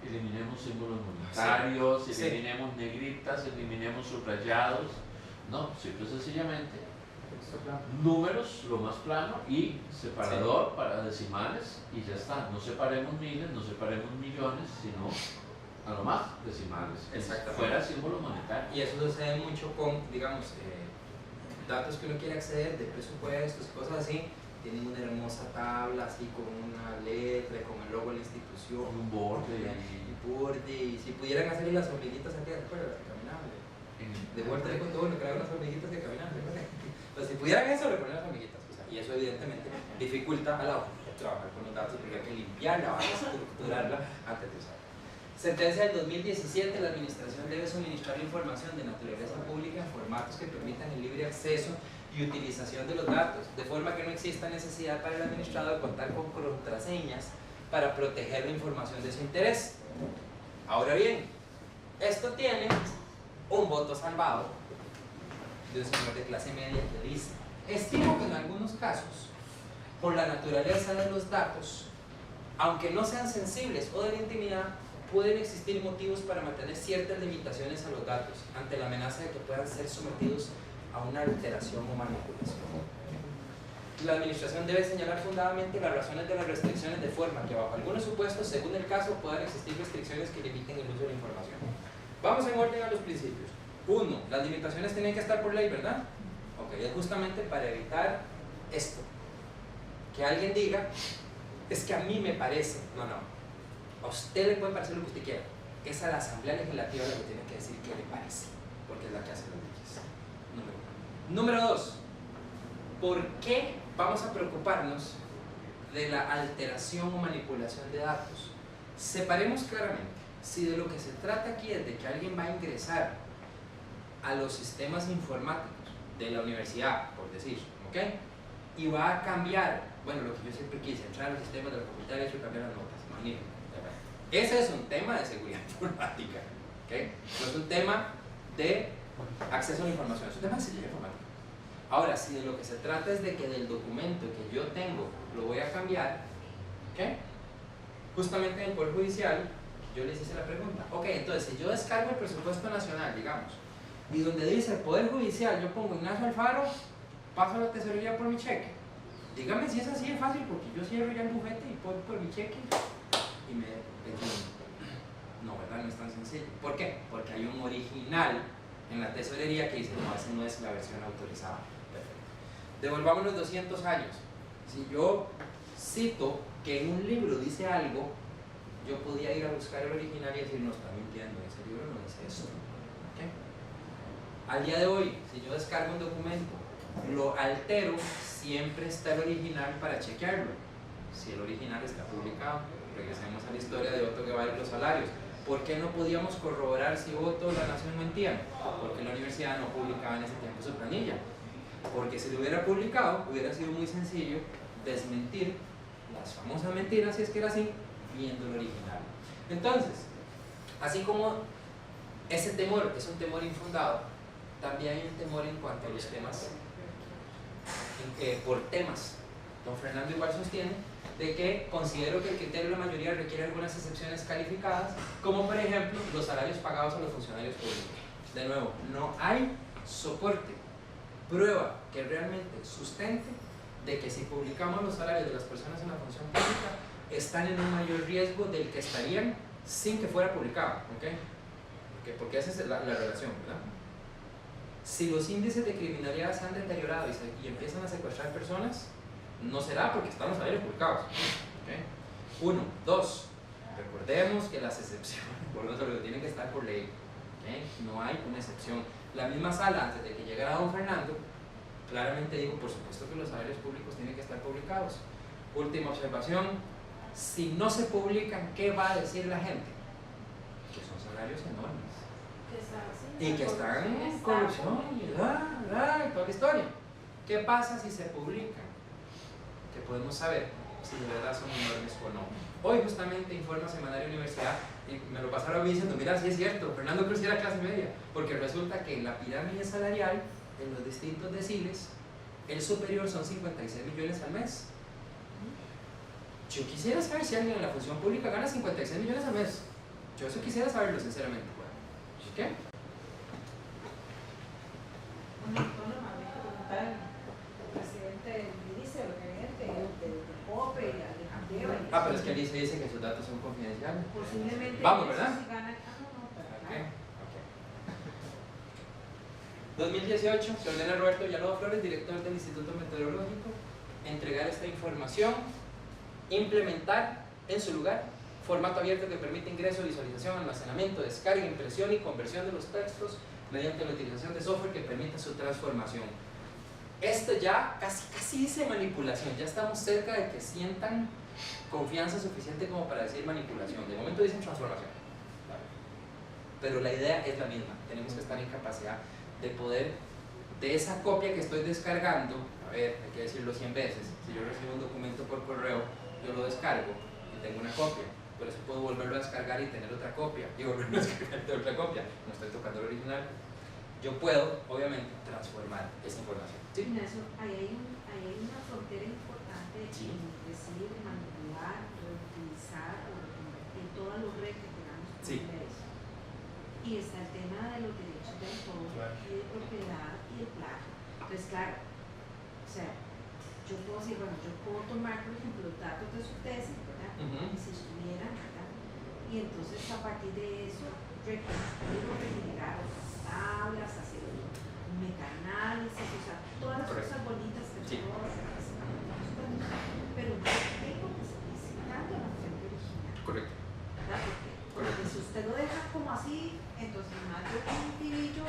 Eliminemos símbolos monetarios, eliminemos negritas, eliminemos subrayados, no, simple y sencillamente números lo más plano y separador para decimales y ya está. No separemos miles, no separemos millones, sino a lo más decimales. Exactamente. Fuera símbolo monetario. Y eso sucede mucho con, digamos, datos que uno quiere acceder de presupuestos y cosas así. Tienen una hermosa tabla así con una letra, con el logo de la institución, Un borde y si pudieran hacerle las hormiguitas aquí, ¿te acuerdas? Que caminaban. De vuelta le contó uno que eran unas hormiguitas que caminaban. Pues si pudieran eso, le ponen las hormiguitas. O sea, y eso evidentemente dificulta a la hora de trabajar con los datos porque hay que limpiarla, estructurarla antes de usarla. Sentencia del 2017, la administración debe suministrar la información de naturaleza pública en formatos que permitan el libre acceso y utilización de los datos, de forma que no exista necesidad para el administrador contar con contraseñas para proteger la información de su interés. Ahora bien, esto tiene un voto salvado de un señor de clase media que dice: estimo que en algunos casos, por la naturaleza de los datos, aunque no sean sensibles o de la intimidad, pueden existir motivos para mantener ciertas limitaciones a los datos ante la amenaza de que puedan ser sometidos a una alteración o manipulación. La administración debe señalar fundadamente las razones de las restricciones de forma que bajo algunos supuestos, según el caso, puedan existir restricciones que limiten el uso de la información. Vamos en orden a los principios. 1. Las limitaciones tienen que estar por ley, ¿verdad? Ok, es justamente para evitar esto. Que alguien diga, es que a mí me parece. No. A usted le puede parecer lo que usted quiera. Es a la Asamblea Legislativa la que tiene que decir qué le parece, porque es la que hace las leyes. Número 2. ¿Por qué vamos a preocuparnos de la alteración o manipulación de datos? Separemos claramente. Si de lo que se trata aquí es de que alguien va a ingresar a los sistemas informáticos de la universidad, por decir, ¿ok? Y va a cambiar, bueno, lo que yo siempre quise, entrar a los sistemas de la facultad de Derecho y cambiar las notas, magnífico. Ese es un tema de seguridad informática, ¿ok? No es un tema de acceso a la información, es un tema de seguridad informática. Ahora, si de lo que se trata es de que del documento que yo tengo lo voy a cambiar, ¿ok? Justamente en el Poder Judicial, yo les hice la pregunta, ok, entonces si yo descargo el presupuesto nacional, digamos, y donde dice el Poder Judicial, yo pongo Ignacio Alfaro, paso a la tesorería por mi cheque. Dígame si es así de fácil, porque yo cierro ya el bufete y pongo por mi cheque y me no, ¿verdad? No es tan sencillo. ¿Por qué? Porque hay un original en la tesorería que dice, no, esa no es la versión autorizada. Perfecto. Devolvámonos 200 años. Si yo cito que en un libro dice algo, yo podía ir a buscar el original y decir, no, está mintiendo, ese libro no dice eso. ¿Okay? Al día de hoy, si yo descargo un documento, lo altero, siempre está el original para chequearlo. Si el original está publicado. Regresemos a la historia de Otto Guevara y los salarios. ¿Por qué no podíamos corroborar si Otto o la Nación mentían? Porque la universidad no publicaba en ese tiempo su planilla. Porque si lo hubiera publicado, hubiera sido muy sencillo desmentir las famosas mentiras, si es que era así, viendo el original. Entonces, así como ese temor es un temor infundado, también hay un temor en cuanto a los temas, por temas. Don Fernando igual sostiene de que considero que el criterio de la mayoría requiere algunas excepciones calificadas, como por ejemplo los salarios pagados a los funcionarios públicos. De nuevo, no hay soporte, prueba que realmente sustente de que si publicamos los salarios de las personas en la función pública están en un mayor riesgo del que estarían sin que fuera publicado, ¿ok? Porque esa es la relación, ¿verdad? Si los índices de criminalidad se han deteriorado y empiezan a secuestrar personas, No será porque están los salarios publicados. ¿Okay? 1. 2. Recordemos que las excepciones, volvemos a lo que tienen que estar por ley. ¿Okay? No hay una excepción. La misma sala, antes de que llegara don Fernando, claramente dijo, por supuesto que los salarios públicos tienen que estar publicados. Última observación, si no se publican, ¿qué va a decir la gente? Que son salarios enormes. Y que están en corrupción y toda la historia. ¿Qué pasa si se publican? Que podemos saber si de verdad son enormes o no. Hoy justamente informa Semanario Universidad y me lo pasaron a mí diciendo, mira, sí es cierto, Fernando Cruz era clase media, porque resulta que en la pirámide salarial, en los distintos deciles, el superior son 56 millones al mes. Yo quisiera saber si alguien en la función pública gana 56 millones al mes. Yo eso quisiera saberlo, sinceramente. ¿Sí qué? Una autónoma, me preguntar el presidente del MIDICE, el gerente del COPE y Alejandro. Pero es que allí se dice que sus datos son confidenciales. Posiblemente. Vamos, ¿verdad? Si gana, Okay. 2018, se ordena a Roberto Villalobos Flores, director del Instituto Meteorológico, entregar esta información, implementar en su lugar formato abierto que permite ingreso, visualización, almacenamiento, descarga, impresión y conversión de los textos mediante la utilización de software que permita su transformación. Esto ya casi dice manipulación, ya estamos cerca de que sientan confianza suficiente como para decir manipulación. De momento dicen transformación. Pero la idea es la misma, tenemos que estar en capacidad de poder, de esa copia que estoy descargando, a ver, hay que decirlo 100 veces, si yo recibo un documento por correo, yo lo descargo y tengo una copia, por eso puedo volverlo a descargar y tener otra copia, y volverlo a descargar y tener otra copia, no estoy tocando el original. Yo puedo, obviamente, transformar esa información. ¿Sí? Ignacio, ahí hay una frontera importante Sí. en decir, manipular, reutilizar o convertir todos los redes que tengamos por Sí. eso. Y está el tema de los derechos de autor y de propiedad y el plagio. Entonces, claro, o sea, yo puedo decir, bueno, yo puedo tomar, por ejemplo, los datos de su tesis, ¿verdad? Ujú. Y si estuvieran, ¿verdad? Y entonces a partir de eso, reconstruir, generar tablas, hacer un metaanálisis, o sea, todas las Correcto. cosas bonitas que Sí. puedo hacer, pero yo tengo que seguir citando la fuente original. Correcto. ¿Verdad? Porque si usted lo deja como así, entonces más de un individuo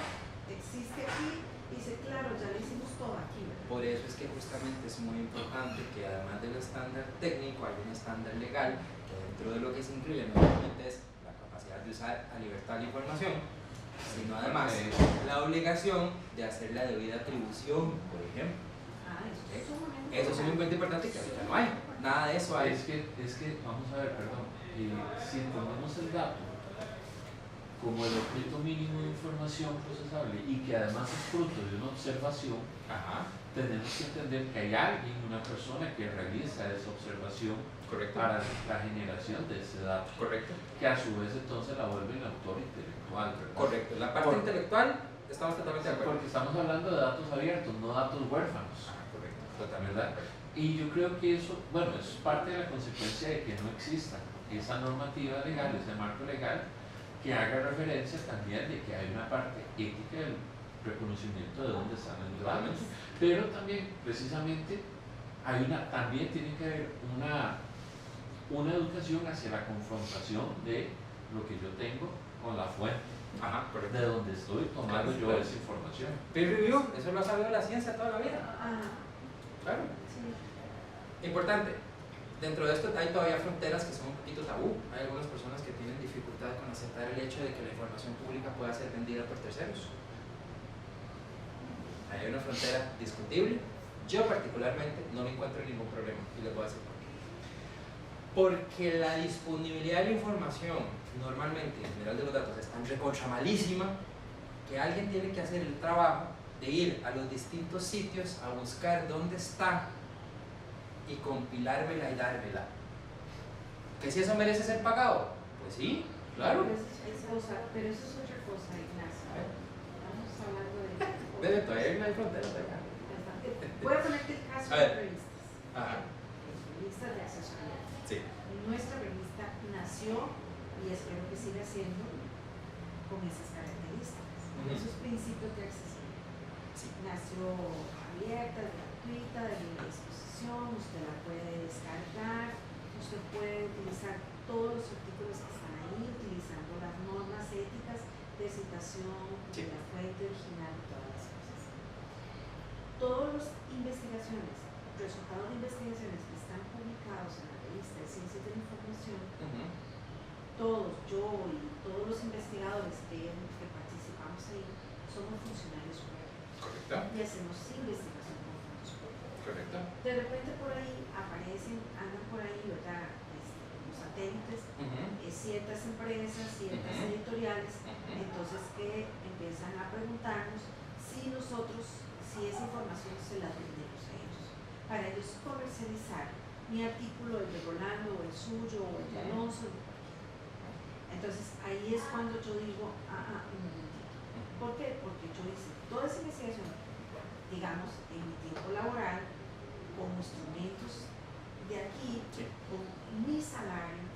existe aquí y dice, claro, ya lo hicimos todo aquí, ¿verdad? Por eso es que justamente es muy importante que además del estándar técnico hay un estándar legal que dentro de lo que se incluye no solamente es la capacidad de usar a libertad la información, sino además la obligación de hacer la debida atribución, por ejemplo. Eso es sumamente Eso es un punto importante que ahorita no hay. Nada de eso hay. Es que, vamos a ver, perdón, si entendemos el dato como el objeto mínimo de información procesable y que además es fruto de una observación, Ajá. tenemos que entender que hay alguien, una persona que realiza esa observación Correcto. para la generación de ese dato, Correcto. que a su vez entonces la vuelve el autor intelectual, ¿verdad? Correcto. La parte intelectual estamos totalmente de acuerdo. Porque estamos hablando de datos abiertos, no datos huérfanos, Correcto. Totalmente. ¿verdad? Y yo creo que eso, bueno, es parte de la consecuencia de que no exista esa normativa legal, ese marco legal, que haga referencia también de que hay una parte ética del reconocimiento de dónde están los datos, pero también, precisamente, también tiene que haber una educación hacia la confrontación de lo que yo tengo con la fuente, Ajá, correcto. de donde estoy tomando yo esa información. Peer review, eso lo ha sabido la ciencia toda la vida. Ajá, Claro. sí. Importante, dentro de esto hay todavía fronteras que son un poquito tabú. Hay algunas personas que tienen dificultad con aceptar el hecho de que la información pública pueda ser vendida por terceros. Hay una frontera discutible. Yo particularmente no le encuentro ningún problema y les voy a decir por qué. Porque la disponibilidad de la información normalmente en general de los datos es tan recontra malísima que alguien tiene que hacer el trabajo de ir a los distintos sitios a buscar dónde está y compilármela y dármela. ¿Que si eso merece ser pagado? Pues sí, claro. Pero eso es otra cosa, Ignacio. Estamos hablando de... Bebe, todavía hay frontera. Voy a ponerte el caso A de ver. revistas. Ajá. Revistas de asesoría. Sí. Nuestra revista nació, y espero que siga siendo, con esas características, con Ujú. esos principios de accesibilidad. Sí. Nació abierta, gratuita, de libre disposición, usted la puede descargar, usted puede utilizar todos los artículos que están ahí, utilizando las normas éticas de citación, de la fuente original y todas las cosas. Todas las investigaciones, resultados de investigaciones que están publicados en la revista de Ciencias de la Información, todos, yo y todos los investigadores que participamos ahí, somos funcionarios públicos. Correcto. Y hacemos investigación con fondos públicos. Correcto. De repente por ahí aparecen, andan por ahí, ¿verdad? Los satélites, ciertas empresas, ciertas editoriales, entonces que empiezan a preguntarnos si nosotros, si esa información se la vendemos a ellos, para ellos comercializar mi artículo, el de Rolando, o el suyo, o el de Alonso. Entonces ahí es cuando yo digo, un momentito. ¿Por qué? Porque yo hice toda esa investigación, digamos, en mi tiempo laboral, con instrumentos de aquí, con mi salario,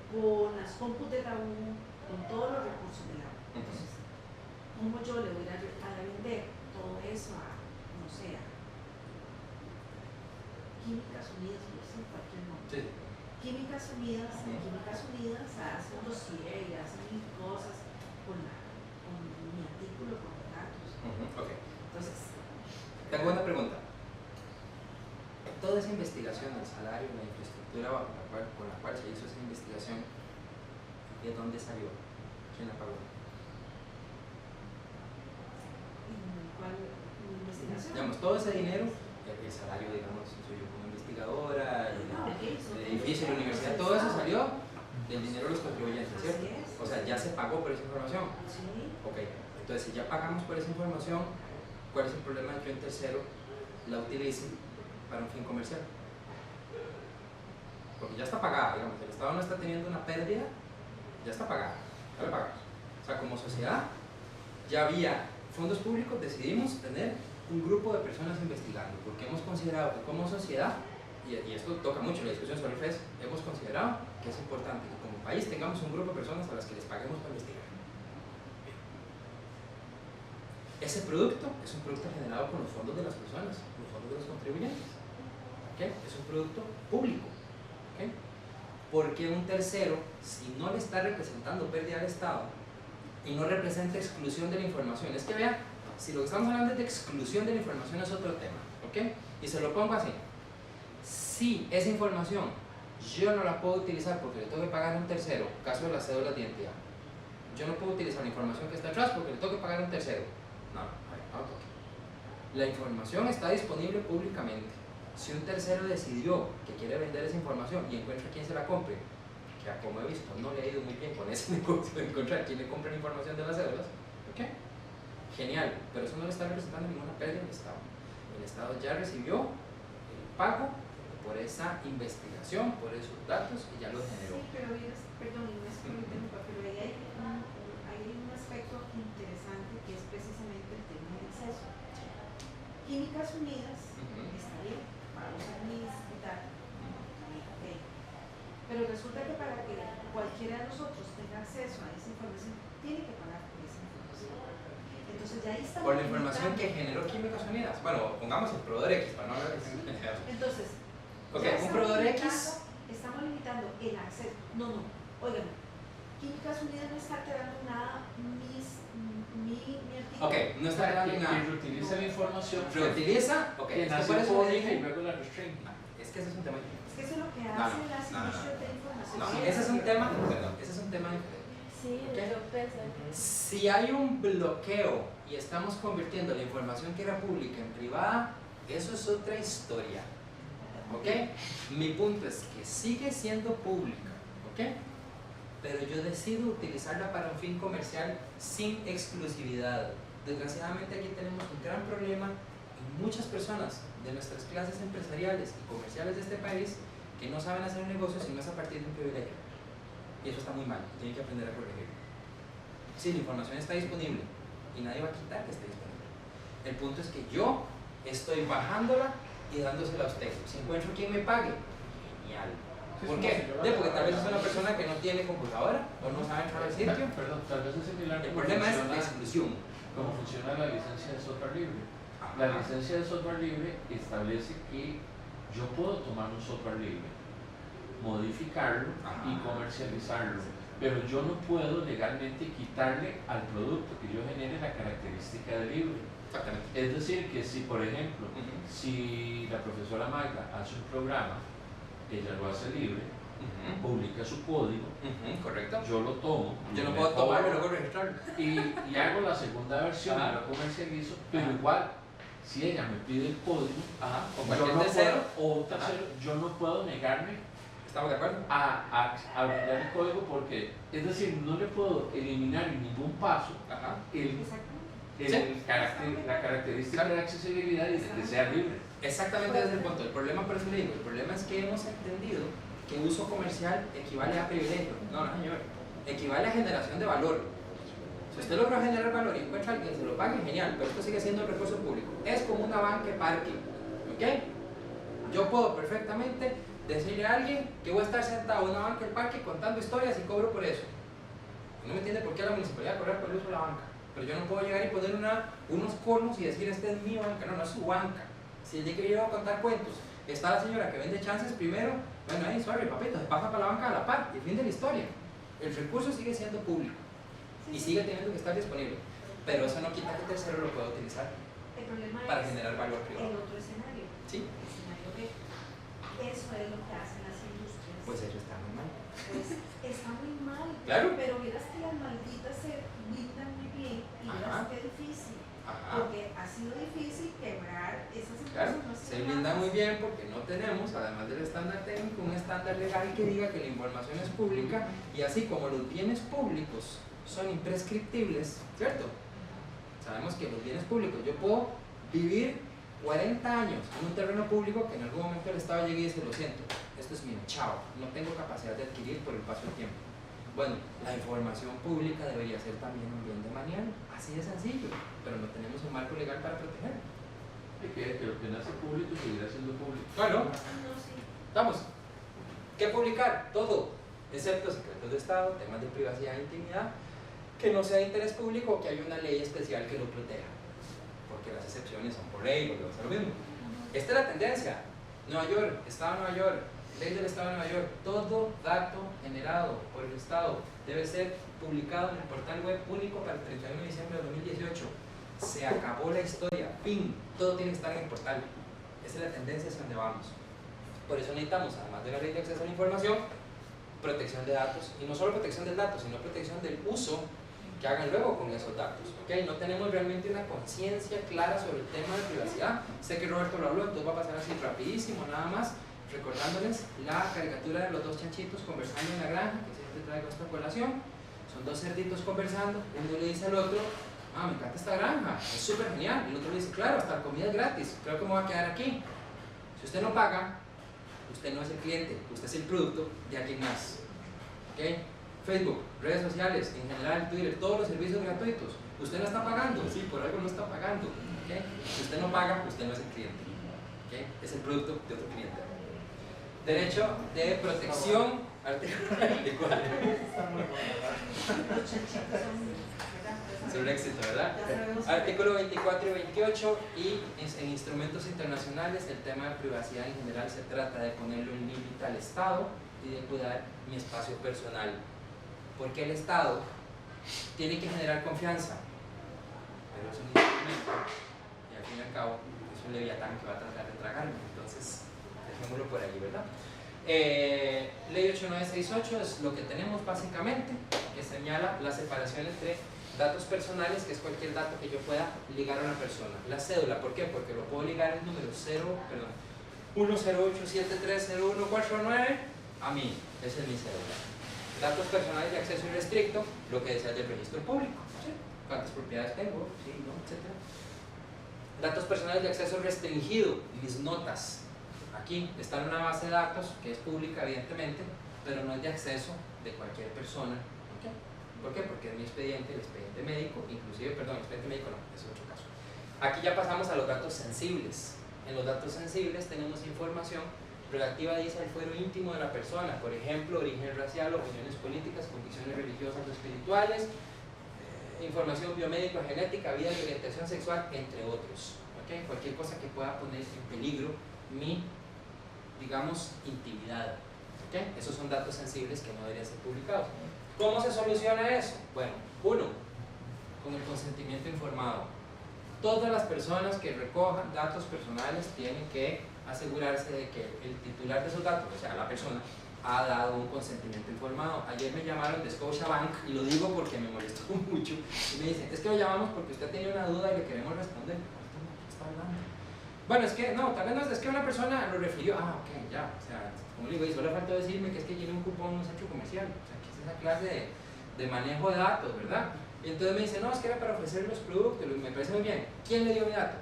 con las compus de la U, con todos los recursos de la U. Entonces, ¿cómo yo le voy a vender todo eso a, no sé, a Químicas Unidas, no sé, cualquier nombre? Químicas Unidas hace un dossier y hace mil cosas con mi artículo, con los datos. Entonces, tengo una pregunta. Toda esa investigación del salario, la infraestructura con la cual se hizo esa investigación, ¿de dónde salió? ¿Quién la pagó? ¿Cuál investigación? Digamos, todo ese dinero, el salario, digamos, soy yo como investigadora, el edificio, la universidad, todo eso salió del dinero de los contribuyentes, ¿cierto? O sea, ya se pagó por esa información. Sí. Ok, entonces si ya pagamos por esa información, ¿cuál es el problema de que un tercero la utilice para un fin comercial? Porque ya está pagada, digamos, el Estado no está teniendo una pérdida, ya está pagada, ya la pagamos. O sea, como sociedad, ya había fondos públicos, decidimos tener un grupo de personas investigando, porque hemos considerado que como sociedad, y esto toca mucho la discusión sobre el FES, hemos considerado que es importante que como país tengamos un grupo de personas a las que les paguemos para investigar. Ese producto es un producto generado con los fondos de las personas, los fondos de los contribuyentes. ¿Okay? Es un producto público. ¿Okay? Porque un tercero, si no le está representando pérdida al Estado y no representa exclusión de la información, es que vean, si lo que estamos hablando es de exclusión de la información es otro tema. ¿Okay? Y se lo pongo así. Si esa información yo no la puedo utilizar porque le tengo que pagar a un tercero, caso de las cédulas de identidad, yo no puedo utilizar la información que está atrás porque le tengo que pagar a un tercero. No. La información está disponible públicamente. Si un tercero decidió que quiere vender esa información y encuentra quien se la compre, que como he visto no le ha ido muy bien con ese negocio de encontrar quien le compre la información de las cédulas, ¿ok? Genial, pero eso no le está representando ninguna pérdida al Estado. El Estado ya recibió el pago por esa investigación, por esos datos y ya los generó. Sí, pero perdón, pero ahí hay un aspecto interesante que es precisamente el tema del acceso. Químicas Unidas, está bien, para usar mis y tal, okay. Pero resulta que para que cualquiera de nosotros tenga acceso a esa información, tiene que pagar por esa información. Entonces ya ahí estamos por la información que generó Químicas Unidas. Bueno, pongamos el proveedor X para no hablar de sí. Entonces, un proveedor X. Estamos limitando el acceso. No, oigan, Químicas Unidas no está quedando nada mi artículo. Ok, no está quedando nada. Que reutiliza la información. Reutiliza, ok. Que nació pública y luego la restringe. Es que ese es un tema diferente. Es que eso es lo que hace la servicio de información. No, ese es un tema, perdón, ese es un tema diferente. Sí, ¿Okay? yo pensé. Si hay un bloqueo y estamos convirtiendo la información que era pública en privada, eso es otra historia. ¿Ok? Mi punto es que sigue siendo pública. ¿Ok? Pero yo decido utilizarla para un fin comercial sin exclusividad. Desgraciadamente aquí tenemos un gran problema en muchas personas de nuestras clases empresariales y comerciales de este país que no saben hacer un negocio si no es a partir de un privilegio. Y eso está muy mal, tienen que aprender a corregirlo. Sí, la información está disponible y nadie va a quitar que esté disponible. El punto es que yo estoy bajándola y dándosela a usted. Si encuentro quien me pague, genial. ¿Por qué? Porque tal vez es una persona que no tiene computadora o no sabe entrar al sitio. Perdón, tal vez es similar. El problema es la exclusión. Cómo funciona la licencia de software libre. La licencia de software libre establece que yo puedo tomar un software libre, modificarlo y comercializarlo, pero yo no puedo legalmente quitarle al producto que yo genere la característica de libre. Exactamente. Es decir, que si por ejemplo, si la profesora Magda hace un programa, ella lo hace libre, publica su código, correcto. yo lo tomo, Yo no lo puedo mejoro tomarlo y luego registrarlo. y hago la segunda versión y lo comercializo, pero igual, si ella me pide el código, O yo cualquier no tercero. puedo, o un tercero, yo no puedo negarme ¿Estamos de acuerdo? a brindar el código porque, es decir, no le puedo eliminar en ningún paso la característica de accesibilidad y de que sea libre. Exactamente desde el punto. El problema, por eso le digo, el problema es que hemos entendido que uso comercial equivale a privilegio. No, no señor. Equivale a generación de valor. Si usted logra generar valor y encuentra a alguien que se lo pague, genial, pero esto sigue siendo un recurso público. Es como una banca de parking. ¿Ok? Yo puedo perfectamente decirle a alguien que voy a estar sentado en una banca del parque contando historias y cobro por eso. No me entiende por qué la municipalidad cobra por el uso de la banca. Pero yo no puedo llegar y poner unos conos y decir, esta es mi banca. No, no es su banca. Si el día que yo llevo a contar cuentos, está la señora que vende chances primero, bueno, ahí, sorry, papito, se pasa para la banca a la par y fin de la historia. El recurso sigue siendo público y sigue teniendo que estar disponible. Pero eso no quita que el tercero lo pueda utilizar El problema para es generar valor privado. el otro escenario. ¿Sí? El escenario B. Eso es lo que hacen las industrias. Pues eso está muy mal. Pues está muy mal. Claro. Pero miras que las malditas se blindan muy bien y miras que difícil. Porque ha sido difícil quebrar esas Claro, empresas. se blinda muy bien porque no tenemos, además del estándar técnico, un estándar legal que diga que la información es pública y así como los bienes públicos son imprescriptibles, ¿cierto? Sabemos que los bienes públicos, yo puedo vivir 40 años en un terreno público que en algún momento el Estado llegue y dice, lo siento, esto es mío, chao, no tengo capacidad de adquirir por el paso del tiempo. Bueno, la información pública debería ser también un bien de mañana, así de sencillo, pero no tenemos un marco legal para protegerlo. Que lo que nace público seguirá siendo público. Bueno, No, sí. vamos. ¿Qué publicar? Todo, excepto secretos de Estado, temas de privacidad e intimidad, que no sea de interés público o que haya una ley especial que lo proteja, porque las excepciones son por ley, porque va a ser lo mismo. Esta es la tendencia. Nueva York, Estado de Nueva York, ley del Estado de Nueva York, todo dato generado por el Estado debe ser publicado en el portal web único para el 31 de diciembre de 2018. Se acabó la historia, fin, todo tiene que estar en el portal. Esa es la tendencia hacia donde vamos. Por eso necesitamos, además de la ley de acceso a la información, protección de datos, y no solo protección del dato, sino protección del uso que hagan luego con esos datos. ¿Okay? No tenemos realmente una conciencia clara sobre el tema de privacidad. Sé que Roberto lo habló, entonces va a pasar así rapidísimo, nada más, recordándoles la caricatura de los dos chanchitos conversando en la granja, que siempre traigo esta colación. Son dos cerditos conversando, uno le dice al otro, me encanta esta granja, es súper genial. Y el otro le dice, claro, hasta la comida es gratis, creo que me voy a quedar aquí. Si usted no paga, usted no es el cliente, usted es el producto de alguien más. ¿Okay? Facebook, redes sociales, en general Twitter, todos los servicios gratuitos. ¿Usted no está pagando? Sí, por algo no está pagando. ¿Okay? Si usted no paga, usted no es el cliente. ¿Okay? Es el producto de otro cliente. Derecho de protección, artículo 24. Los chanchitos Es un éxito, ¿verdad? Artículo 24 y 28 y en instrumentos internacionales el tema de privacidad en general se trata de ponerle un límite al Estado y de cuidar mi espacio personal. Porque el Estado tiene que generar confianza, pero es un instrumento y al fin y al cabo es un leviatán que va a tratar de tragarme, entonces dejémoslo por ahí, ¿verdad? Ley 8968 es lo que tenemos básicamente, que señala la separación entre datos personales, que es cualquier dato que yo pueda ligar a una persona. La cédula, ¿por qué? Porque lo puedo ligar al número 108730149 a mí, esa es mi cédula. Datos personales de acceso irrestricto, lo que decía del registro público, ¿sí? ¿Cuántas propiedades tengo? Sí, no, etcétera. Datos personales de acceso restringido, mis notas. Aquí está en una base de datos que es pública evidentemente, pero no es de acceso de cualquier persona. ¿Okay? ¿Por qué? Porque es mi expediente, el expediente médico, inclusive, perdón, el expediente médico no, es otro caso. Aquí ya pasamos a los datos sensibles. En los datos sensibles tenemos información relativa, dice, al fuero íntimo de la persona, por ejemplo, origen racial, opiniones políticas, convicciones religiosas o espirituales, información biomédica, genética, vida y orientación sexual, entre otros. ¿okay? Cualquier cosa que pueda poner en peligro mi, digamos, intimidad. ¿Okay? Esos son datos sensibles que no deberían ser publicados. ¿Cómo se soluciona eso? Bueno, uno, con el consentimiento informado. Todas las personas que recojan datos personales tienen que asegurarse de que el titular de esos datos, o sea, la persona, ha dado un consentimiento informado. Ayer me llamaron de Scotiabank, y lo digo porque me molestó mucho, y me dicen, es que lo llamamos porque usted tiene una duda y le queremos responder. ¿Qué está hablando? Bueno, es que, no, tal vez no, es que una persona lo refirió, ok, ya, o sea, como le digo, y solo faltó decirme que es que tiene un cupón en un centro comercial, o sea, que es esa clase de manejo de datos, ¿verdad? Y entonces me dice, no, es que era para ofrecer los productos, me parece muy bien. ¿Quién le dio mi dato?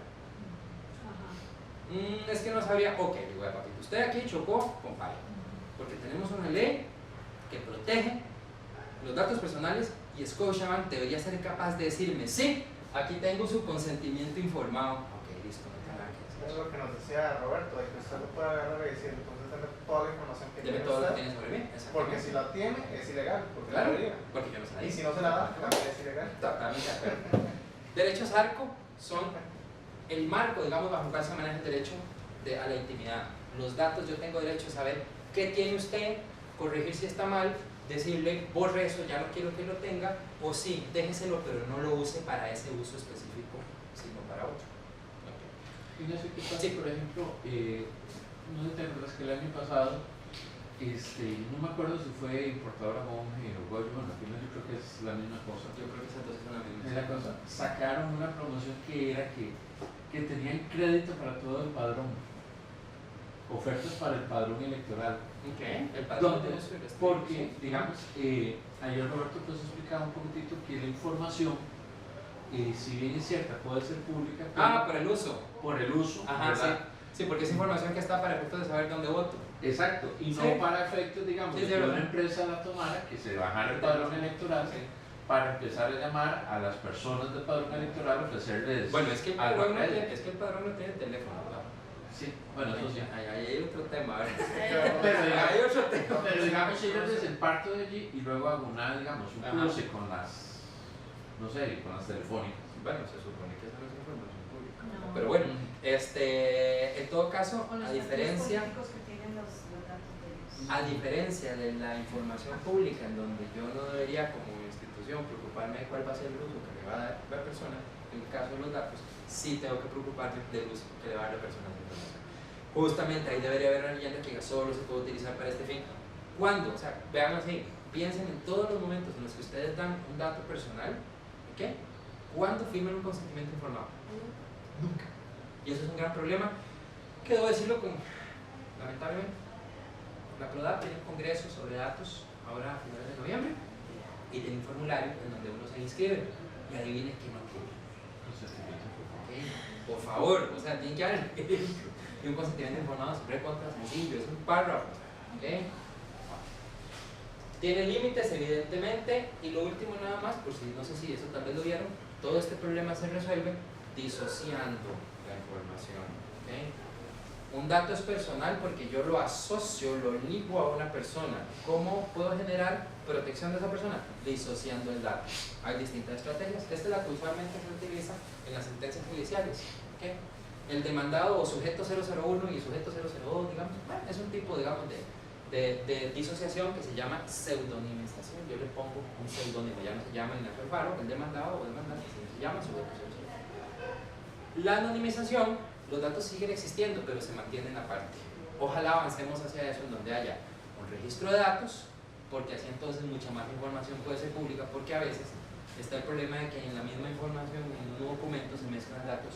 Es que no sabría. Ok, digo, papito, usted aquí chocó con fallo, porque tenemos una ley que protege los datos personales y Scotiabank debería ser capaz de decirme, sí, aquí tengo su consentimiento informado. Ok, listo, no tengo nada que decir. Es lo que nos decía Roberto, de que usted lo puede agarrar y decir, entonces debe toda la información que Debe tiene todo lo que usted, tiene sobre mí, porque si la tiene es ilegal, porque claro, la debería. porque yo no se la Y di. si no se la da, también es ilegal. Totalmente de acuerdo. Derechos ARCO son el marco, digamos, bajo el cual se maneja el derecho a la intimidad. Los datos, yo tengo derecho a saber qué tiene usted, corregir si está mal, decirle, borre eso, ya no quiero que lo tenga, o sí, déjeselo, pero no lo use para ese uso específico, sino para otro. Ignacio, ¿qué pasa? Sí. Por ejemplo, no sé, te acuerdas que el año pasado, no me acuerdo si fue importadora Monge o Goyo, bueno, al final yo creo que es la misma cosa. Yo creo que esas dos son la misma. Es la cosa. Sacaron una promoción que era que tenían crédito para todo el padrón, ofertas para el padrón electoral. Okay. El padrón ¿Dónde? de uso y restricción. Porque, digamos, ayer Roberto pues explicaba un poquitito que la información, si bien es cierta, puede ser pública. pero Por el uso. por el uso, Ajá, sí. ¿verdad? Sí, porque es información que está para efectos de saber dónde voto. Exacto, y no Sí. para efectos, digamos, Sí, que verdad. una empresa la tomara, que se bajara el padrón electoral, Sí. para empezar a llamar a las personas del padrón electoral, ofrecerles. Bueno, es que el algo padrón a no crédito. tiene, es que el padrón no tiene teléfono, ¿verdad? Sí, bueno, eso sí. Ahí hay otro tema, ¿verdad? Pero, digamos, Hay otro tema. pero digamos, ellos desemparto de allí y luego hago una, digamos, un Ajá. cruce con las, no sé, con las telefónicas. Bueno, se supone que eso no es información pública. No. Pero bueno, en todo caso, Con los a diferencia, políticos que tienen los datos de ellos. a diferencia de la información pública, en donde yo no debería como institución preocuparme de cuál va a ser el uso que le va a dar la persona, en el caso de los datos, sí tengo que preocuparme del uso que le va a dar la persona a la información. Justamente ahí debería haber una leyenda que diga solo se puede utilizar para este fin. ¿Cuándo? O sea, vean así, piensen en todos los momentos en los que ustedes dan un dato personal, ¿ok? ¿Cuándo firman un consentimiento informado? Nunca. Y eso es un gran problema, que debo decirlo con, lamentablemente, la PRODAP tiene un congreso sobre datos ahora a finales de noviembre y tiene un formulario en donde uno se inscribe y adivine que no quiere. Ok, por favor, o sea, tienen que dar el ejemplo. Y un consentimiento informado siempre contra sencillo, es un párrafo. ¿Okay? Tiene límites, evidentemente, y lo último nada más, por si no sé si eso tal vez lo vieron, todo este problema se resuelve disociando la información. ¿Okay? Un dato es personal porque yo lo asocio, lo ligo a una persona. ¿Cómo puedo generar protección de esa persona? Disociando el dato. Hay distintas estrategias. Esta es la que usualmente se utiliza en las sentencias judiciales. ¿Okay? El demandado o sujeto 001 y sujeto 002, digamos, bueno, es un tipo, digamos, de disociación que se llama pseudonimización. Yo le pongo un seudónimo, ya no se llama Ignacio Alfaro, el demandado o demandante, sino se llama sujeto 001. La anonimización, los datos siguen existiendo, pero se mantienen aparte. Ojalá avancemos hacia eso en donde haya un registro de datos, porque así entonces mucha más información puede ser pública, porque a veces está el problema de que en la misma información, en un documento, se mezclan datos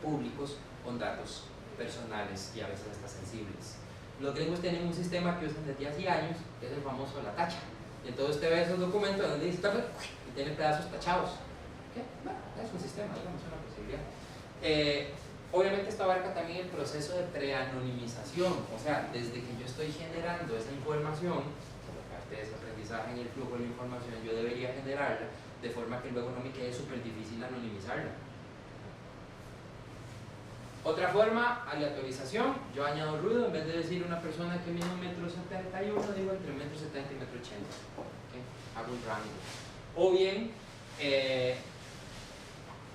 públicos con datos personales y a veces hasta sensibles. Los gringos tienen un sistema que usan desde hace años, que es el famoso la tacha. Y entonces usted ve esos documentos donde dice y tiene pedazos tachados. ¿Qué? Bueno, es un sistema, digamos, es una posibilidad. Obviamente esto abarca también el proceso de preanonimización, o sea, desde que yo estoy generando esa información, como parte de ese aprendizaje en el flujo de la información, yo debería generarla de forma que luego no me quede súper difícil anonimizarla. Otra forma, aleatorización. Yo añado ruido, en vez de decir una persona que mide 1,71 m, digo entre 1,70 m y 1,80 m. ¿Okay? Hago un rango. O bien,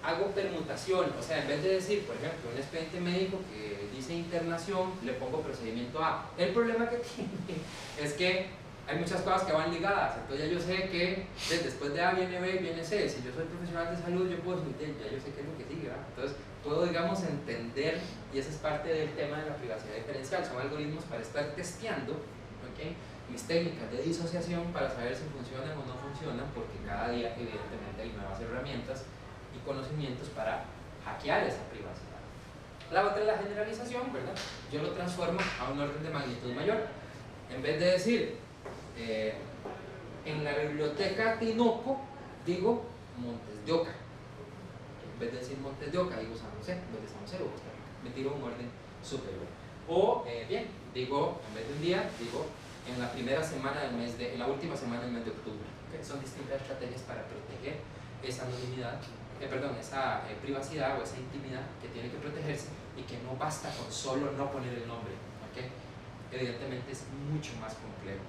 hago permutación, o sea, en vez de decir, por ejemplo, un expediente médico que dice internación, le pongo procedimiento A. El problema que tiene es que hay muchas cosas que van ligadas, entonces ya yo sé que después de A viene B, viene C. Si yo soy profesional de salud, yo puedo emitir, ya yo sé qué es lo que sigue, ¿verdad? Entonces puedo, digamos, entender, y ese es parte del tema de la privacidad diferencial, son algoritmos para estar testeando, ¿okay?, mis técnicas de disociación para saber si funcionan o no funcionan, porque cada día evidentemente hay nuevas herramientas y conocimientos para hackear esa privacidad. La otra es la generalización, ¿verdad? Yo lo transformo a un orden de magnitud mayor. En vez de decir, en la biblioteca Tinoco, digo Montes de Oca. En vez de decir Montes de Oca, digo San José. En vez de San José, digo Costa Rica. Me tiro un orden superior. O, bien, digo, en vez de un día, digo en la primera semana del mes en la última semana del mes de octubre. ¿Okay? Son distintas estrategias para proteger esa anonimidad, esa privacidad o esa intimidad que tiene que protegerse, y que no basta con solo no poner el nombre. ¿Okay? Evidentemente es mucho más complejo,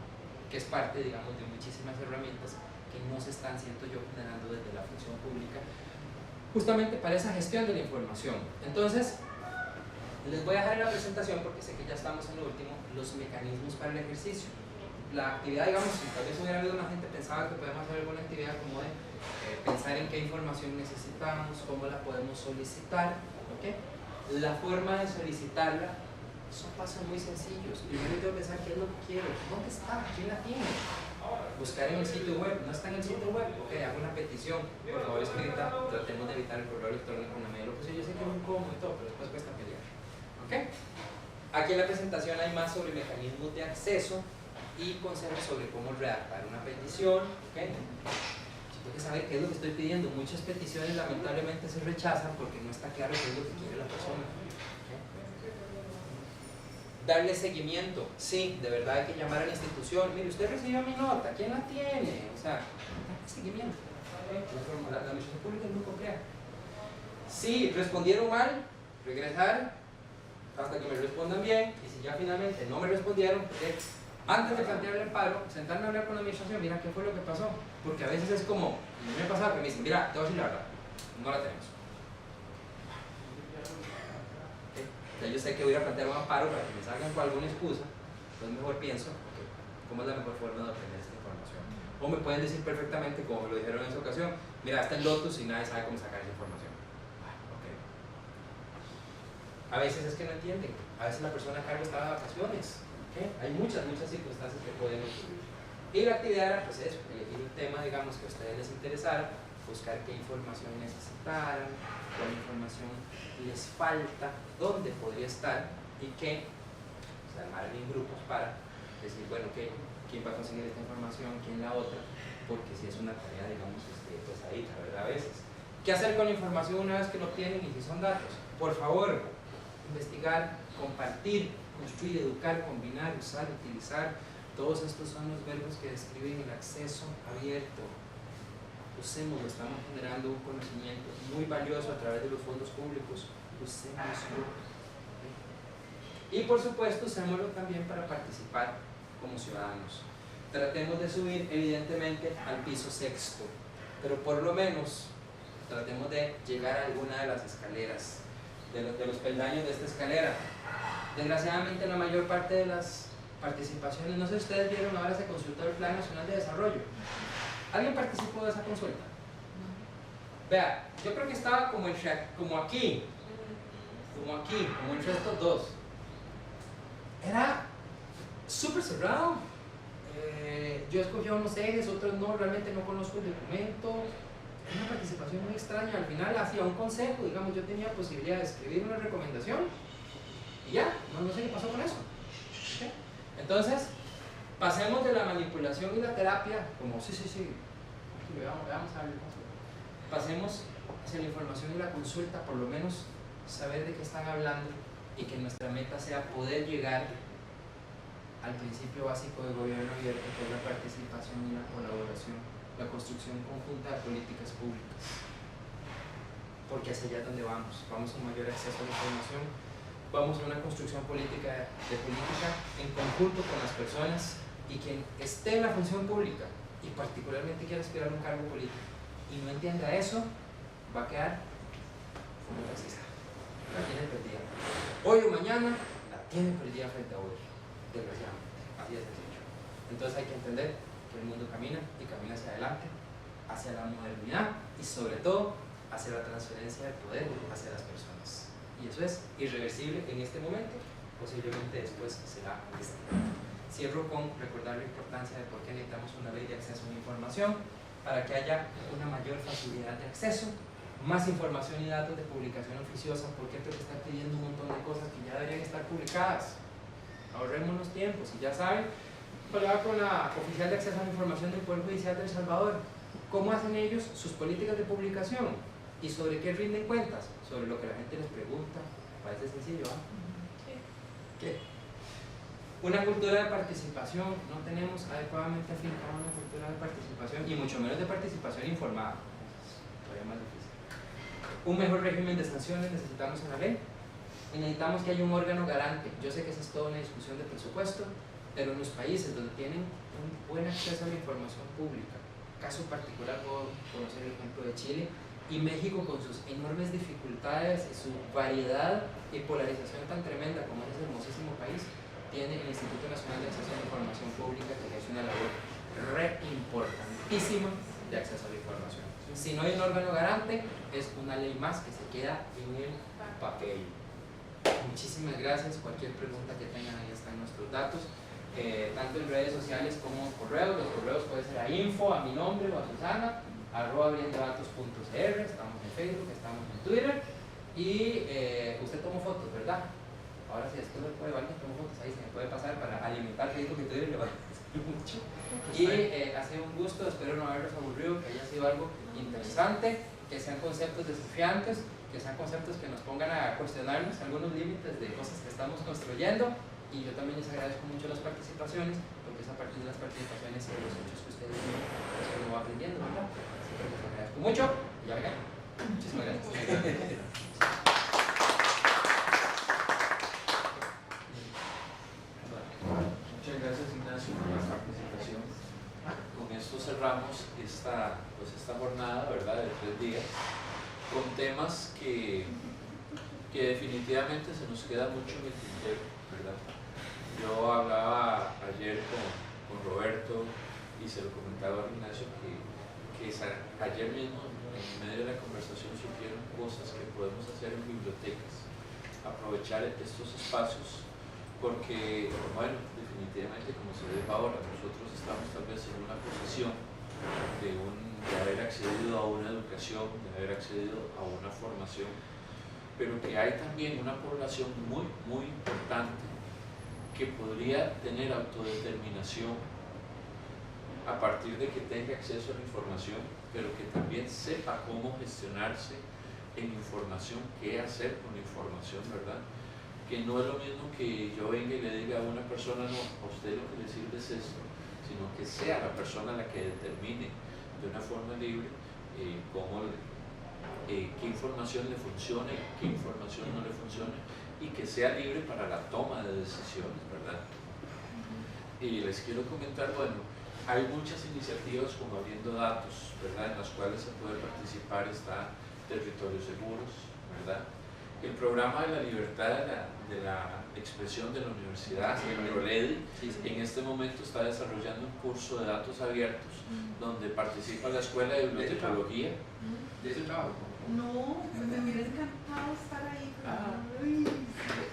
que es parte, digamos, de muchísimas herramientas que no se están, siento yo, generando desde la función pública, justamente para esa gestión de la información. Entonces, les voy a dejar en la presentación, porque sé que ya estamos en lo último, los mecanismos para el ejercicio. La actividad, digamos, si tal vez hubiera habido más gente, pensaba que podemos hacer alguna actividad como de pensar en qué información necesitamos, cómo la podemos solicitar, ¿okay? La forma de solicitarla son pasos muy sencillos. Primero tengo que pensar qué es lo que quiero, dónde está, quién la tiene. Buscar en el sitio web, no está en el sitio web, ok, hago una petición, por favor escrita, tratemos de evitar el correo electrónico en la medida de lo posible. Yo sé que es muy cómodo y todo, pero después cuesta pelear. ¿Okay? Aquí en la presentación hay más sobre mecanismos de acceso y consejos sobre cómo redactar una petición. ¿Okay? Tengo que saber qué es lo que estoy pidiendo. Muchas peticiones lamentablemente se rechazan porque no está claro qué es lo que quiere la persona. ¿Okay? Darle seguimiento. Sí, de verdad hay que llamar a la institución. Mire, usted recibió mi nota, ¿quién la tiene? O sea, darle seguimiento. ¿Okay? La administración pública es muy compleja. Si respondieron mal, regresar hasta que me respondan bien, y si ya finalmente no me respondieron, antes de plantear el amparo, sentarme a hablar con la administración, mira qué fue lo que pasó, porque a veces es como, a mí me pasaba que me dicen, mira, te voy a decir la verdad, no la tenemos. ¿Okay? Ya yo sé que voy a plantear un amparo para que me salgan con alguna excusa, entonces mejor pienso, okay, ¿cómo es la mejor forma de obtener esta información? O me pueden decir perfectamente, como me lo dijeron en esa ocasión, mira, está en Lotus y nadie sabe cómo sacar esa información. A veces es que no entienden, a veces la persona a cargo está de vacaciones, ¿okay? Hay muchas circunstancias que pueden ocurrir. Y la actividad era, pues eso, elegir un tema, digamos, que a ustedes les interesara, buscar qué información necesitaran, cuál información les falta, dónde podría estar, y que se armaran en grupos para decir, bueno, ¿quién va a conseguir esta información, quién la otra? Porque si es una tarea, digamos, pesadita, ¿verdad? A veces. ¿Qué hacer con la información una vez que lo obtienen y si son datos? Por favor, investigar, compartir, construir, educar, combinar, usar, utilizar. Todos estos son los verbos que describen el acceso abierto. Usémoslo, estamos generando un conocimiento muy valioso a través de los fondos públicos. Usémoslo. Y por supuesto, usémoslo también para participar como ciudadanos. Tratemos de subir, evidentemente, al piso sexto, pero por lo menos tratemos de llegar a alguna de las escaleras, de los peldaños de esta escalera. Desgraciadamente la mayor parte de las participaciones, no sé si ustedes vieron, ahora se consultó el Plan Nacional de Desarrollo. ¿Alguien participó de esa consulta? Vea, yo creo que estaba como aquí, como entre estos dos. Era súper cerrado. Yo escogí unos ejes, otros no, realmente no conozco el documento. Una participación muy extraña. Al final hacía un consejo, digamos, yo tenía posibilidad de escribir una recomendación y ya, no sé qué pasó con eso. ¿Okay? Entonces, pasemos de la manipulación y la terapia, como sí, veamos a ver, pasemos hacia la información y la consulta, por lo menos saber de qué están hablando, y que nuestra meta sea poder llegar al principio básico del gobierno abierto, que es la participación y la colaboración, la construcción conjunta de políticas públicas, porque hacia allá es donde vamos a un mayor acceso a la información, vamos a una construcción política en conjunto con las personas, y quien esté en la función pública y particularmente quiera aspirar a un cargo político y no entienda eso, va a quedar como taxista. La tiene perdida. Hoy o mañana la tiene perdida frente a Uber, desgraciadamente. Así de sencillo. Entonces hay que entender que el mundo camina y camina hacia adelante, hacia la modernidad y sobre todo hacia la transferencia de poder hacia las personas. Y eso es irreversible en este momento, posiblemente después será distinto. Cierro con recordar la importancia de por qué necesitamos una ley de acceso a la información, para que haya una mayor facilidad de acceso, más información y datos de publicación oficiosa, porque esto está pidiendo un montón de cosas que ya deberían estar publicadas. Ahorrémonos tiempos, y ya saben, hablar con la oficial de acceso a la información del Poder Judicial de El Salvador, cómo hacen ellos sus políticas de publicación y sobre qué rinden cuentas, sobre lo que la gente les pregunta. Parece sencillo, ¿ah? Sí. ¿Qué? Una cultura de participación, no tenemos adecuadamente afincada una cultura de participación y mucho menos de participación informada, es todavía más difícil. Un mejor régimen de sanciones necesitamos en la ley y necesitamos que haya un órgano garante. Yo sé que esa es toda una discusión de presupuesto, pero en los países donde tienen un buen acceso a la información pública, caso particular puedo conocer el ejemplo de Chile y México con sus enormes dificultades y su variedad y polarización tan tremenda como es ese hermosísimo país, tiene el Instituto Nacional de Acceso a la Información Pública, que es una labor re importantísima de acceso a la información. Si no hay un órgano garante, es una ley más que se queda en el papel. Muchísimas gracias. Cualquier pregunta que tengan, ahí están nuestros datos, tanto en redes sociales como correos. Los correos pueden ser a info, a mi nombre o a Susana, @abriendodatos.cr. Estamos en Facebook, estamos en Twitter y usted toma fotos, ¿verdad? Ahora si esto lo puede valer, tomo fotos ahí, se me puede pasar para alimentar Facebook y Twitter, le va a decir mucho. Y ha sido un gusto, espero no haberlos aburrido, que haya sido algo interesante, que sean conceptos desafiantes, que sean conceptos que nos pongan a cuestionarnos algunos límites de cosas que estamos construyendo. Y yo también les agradezco mucho las participaciones, porque es a partir de las participaciones y de los hechos que ustedes tienen, pues uno va aprendiendo, ¿verdad? Así que les agradezco mucho y ya vengan. Muchísimas gracias. Muchas gracias, Ignacio, por la participación. Con esto cerramos esta jornada, ¿verdad?, de 3 días, con temas que definitivamente se nos queda mucho en el tintero, ¿verdad? Yo hablaba ayer con Roberto y se lo comentaba a Ignacio que ayer mismo, en medio de la conversación, surgieron cosas que podemos hacer en bibliotecas, aprovechar estos espacios, porque, bueno, definitivamente, como se ve ahora, nosotros estamos tal vez en una posición de haber accedido a una educación, de haber accedido a una formación, pero que hay también una población muy, muy importante que podría tener autodeterminación a partir de que tenga acceso a la información, pero que también sepa cómo gestionarse en información, qué hacer con la información, ¿verdad? Que no es lo mismo que yo venga y le diga a una persona, no, a usted lo que le sirve es esto, sino que sea la persona la que determine de una forma libre qué información le funcione, qué información no le funcione, y que sea libre para la toma de decisiones, ¿verdad? Y les quiero comentar, bueno, hay muchas iniciativas como Abriendo Datos, ¿verdad?, en las cuales se puede participar. Está Territorios Seguros, ¿verdad? El programa de la libertad de la expresión de la universidad, el PROLEDI, en este momento está desarrollando un curso de datos abiertos donde participa la Escuela de Bibliotecología. ¿De ese trabajo? No, me hubiera encantado estar ahí.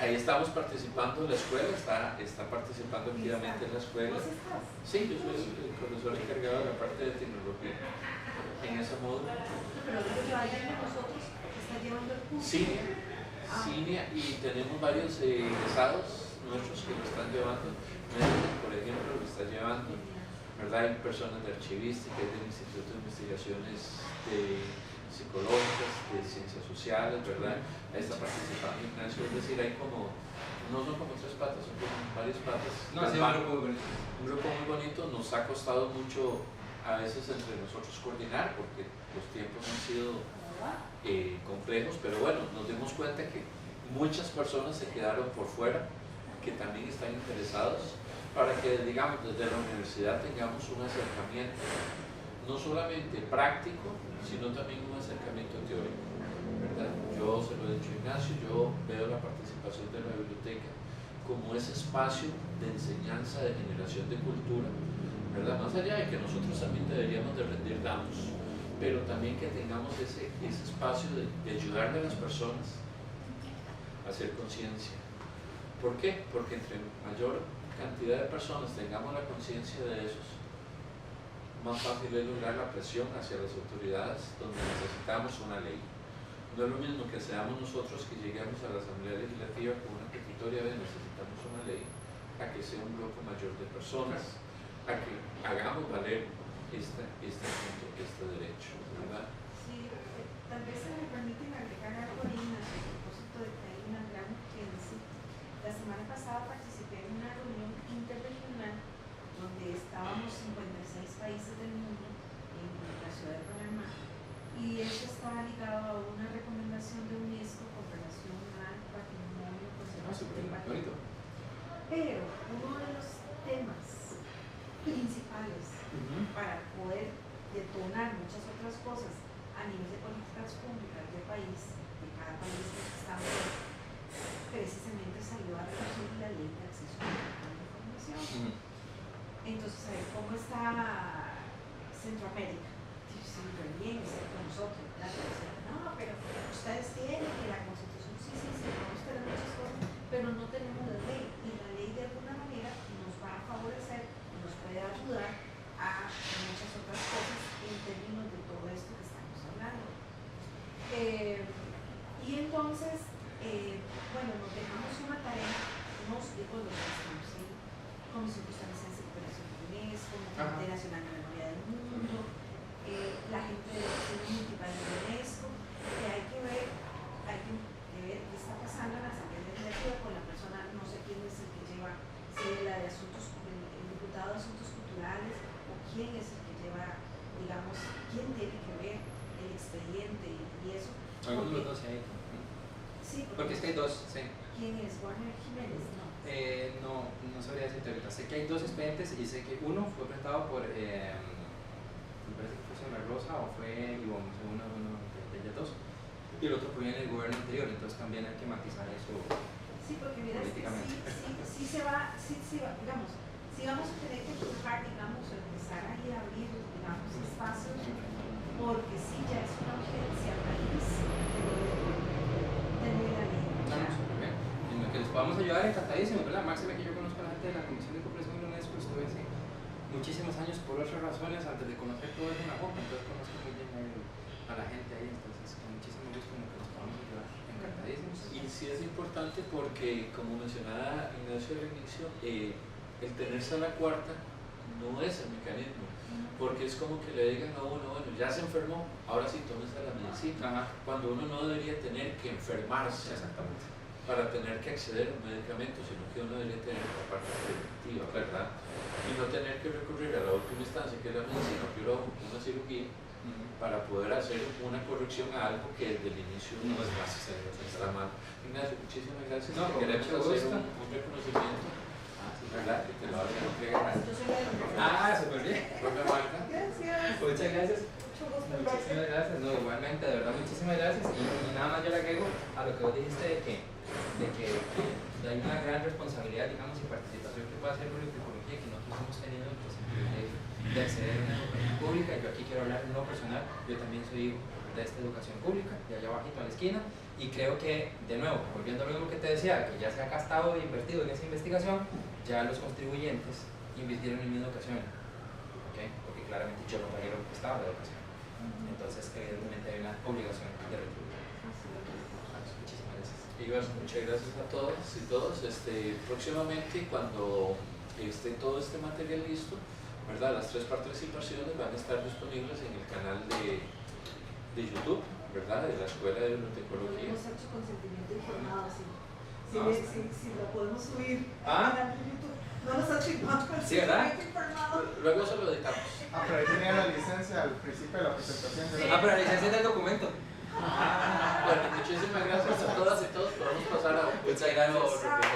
Ahí estamos participando, la escuela está participando activamente en la escuela. ¿Vos estás? Sí, yo soy el profesor encargado de la parte de tecnología en ese módulo. Pero digo que alguien de nosotros está llevando el curso. Sí, y tenemos varios egresados nuestros que lo están llevando. México, por ejemplo, lo está llevando, ¿verdad? Hay personas de archivística, del Instituto de Investigaciones Psicológicas, de Ciencias Sociales, ¿verdad? Ahí está participando Ignacio, es decir, hay como, no son como 3 patas, son como varias patas. No, sí, un grupo muy bonito. Nos ha costado mucho a veces entre nosotros coordinar porque los tiempos han sido complejos, pero bueno, nos dimos cuenta que muchas personas se quedaron por fuera, que también están interesados, para que, digamos, desde la universidad tengamos un acercamiento no solamente práctico, sino también un acercamiento teórico. ¿verdad? Yo se lo he dicho a Ignacio, yo veo la participación de la biblioteca como ese espacio de enseñanza, de generación de cultura, ¿verdad? Más allá de que nosotros también deberíamos de rendir datos, pero también que tengamos ese espacio de ayudarle a las personas a hacer conciencia. ¿Por qué? Porque entre mayor cantidad de personas tengamos la conciencia de esos, más fácil es lograr la presión hacia las autoridades donde necesitamos una ley. No es lo mismo que seamos nosotros que lleguemos a la Asamblea Legislativa con una petitoria de necesitamos una ley, a que sea un grupo mayor de personas, a que hagamos valer este derecho, ¿verdad? Sí, tal vez se me permiten agregar algo ahí a propósito de que hay una gran urgencia. La semana pasada participé en una reunión interregional donde estábamos 56 países del mundo en la ciudad de Panamá, y eso estaba ligado a una recomendación de UNESCO con relación al patrimonio conservador del patrimonio. Pero uno de los temas principales para poder detonar muchas otras cosas a nivel de políticas públicas del país, de cada país que estamos, precisamente salió a reducir la ley de acceso a la información. Entonces, a ver, ¿cómo está Centroamérica? Súper bien, excepto nosotros, ¿verdad? No, pero ustedes tienen que la Constitución, sí, podemos tener muchas cosas, pero no tenemos la ley, y la ley de alguna manera nos va a favorecer, nos puede ayudar a muchas otras cosas en términos de todo esto que estamos hablando. Y entonces, bueno, nos dejamos una tarea, nos digo los que estamos en Comisión Costarricense de Cooperación con UNESCO, Comité Nacional de Memoria del Mundo, la gente de la Oficina Municipal de UNESCO, que hay que ver qué está pasando en la Asamblea Legislativa con la persona, no sé quién es el que lleva, si es la de asuntos, el diputado de Asuntos Culturales, o quién es el que lleva, digamos, quién tiene que ver el expediente y eso. Algunos de los dos hay. Sí, porque es que hay dos, sí. ¿Quién es? ¿Warner Jiménez? No. No sabría decirte ahorita. Sé que hay dos expedientes y sé que uno fue presentado por, me parece que fue Sonia Rosa o fue Ivonne, uno de ellas dos. Y el otro proviene del gobierno anterior, entonces también hay que matizar eso. Sí, porque mira, sí se va, digamos, si vamos a tener que empujar, digamos, empezar a ir a abrir, digamos, espacios, porque sí ya es una urgencia país tener la ley. Súper bien. En lo que les podamos ayudar, encantadísimo, ¿verdad? Máxime que yo conozco a la gente de la Comisión de Cooperación de UNESCO, estuve hace muchísimos años por otras razones antes de conocer todo eso en la boca, entonces conozco muy bien a la gente ahí, entonces con muchísimo gusto en lo que les podamos ayudar, encantadísimos. Y sí es importante porque, como mencionaba Ignacio al inicio, el tenerse a la cuarta no es el mecanismo, porque es como que le digan a uno, bueno, ya se enfermó, ahora sí tómese la medicina, cuando uno no debería tener que enfermarse para tener que acceder a un medicamento, sino que uno debería tener la parte preventiva, ¿verdad? Y no tener que recurrir a la última instancia, que es la medicina, pero una cirugía, para poder hacer una corrección a algo que desde el inicio no es más está mal. Ignacio, muchísimas gracias. No, queremos hacer un reconocimiento, ¿verdad? Que te lo hagan entregar. Súper bien. Gracias. Muchas gracias. Mucho gusto. Muchísimas gracias. No, igualmente, de verdad, muchísimas gracias. Y nada más yo le agrego a lo que vos dijiste de que hay una gran responsabilidad, digamos, y participación que puede hacer la bibliotecología que nosotros hemos tenido en el privilegio de acceder a una educación pública. Yo aquí quiero hablar en lo personal, yo también soy hijo de esta educación pública, de allá abajito a la esquina, y creo que, de nuevo, volviendo a lo mismo que te decía, que ya se ha gastado e invertido en esa investigación, ya los contribuyentes invirtieron en mi educación, ¿okay? Porque claramente yo no pagué lo que estaba de educación, entonces evidentemente hay una obligación de retribuir. Muchísimas gracias. Igual, muchas gracias a todos y todos. Próximamente, cuando esté todo este material listo, ¿verdad? Las 3 participaciones van a estar disponibles en el canal de YouTube, ¿verdad? De la Escuela de Bibliotecología. Hemos hecho consentimiento informado, sí. Si lo podemos subir al canal de YouTube. No nos ha firmado consentimiento informado. Luego se lo editamos. Pero ahí tenía la licencia al principio de la presentación. Sí. Pero la licencia del documento. Bueno, muchísimas gracias a todas y todos. Podemos pasar a Muchas gracias.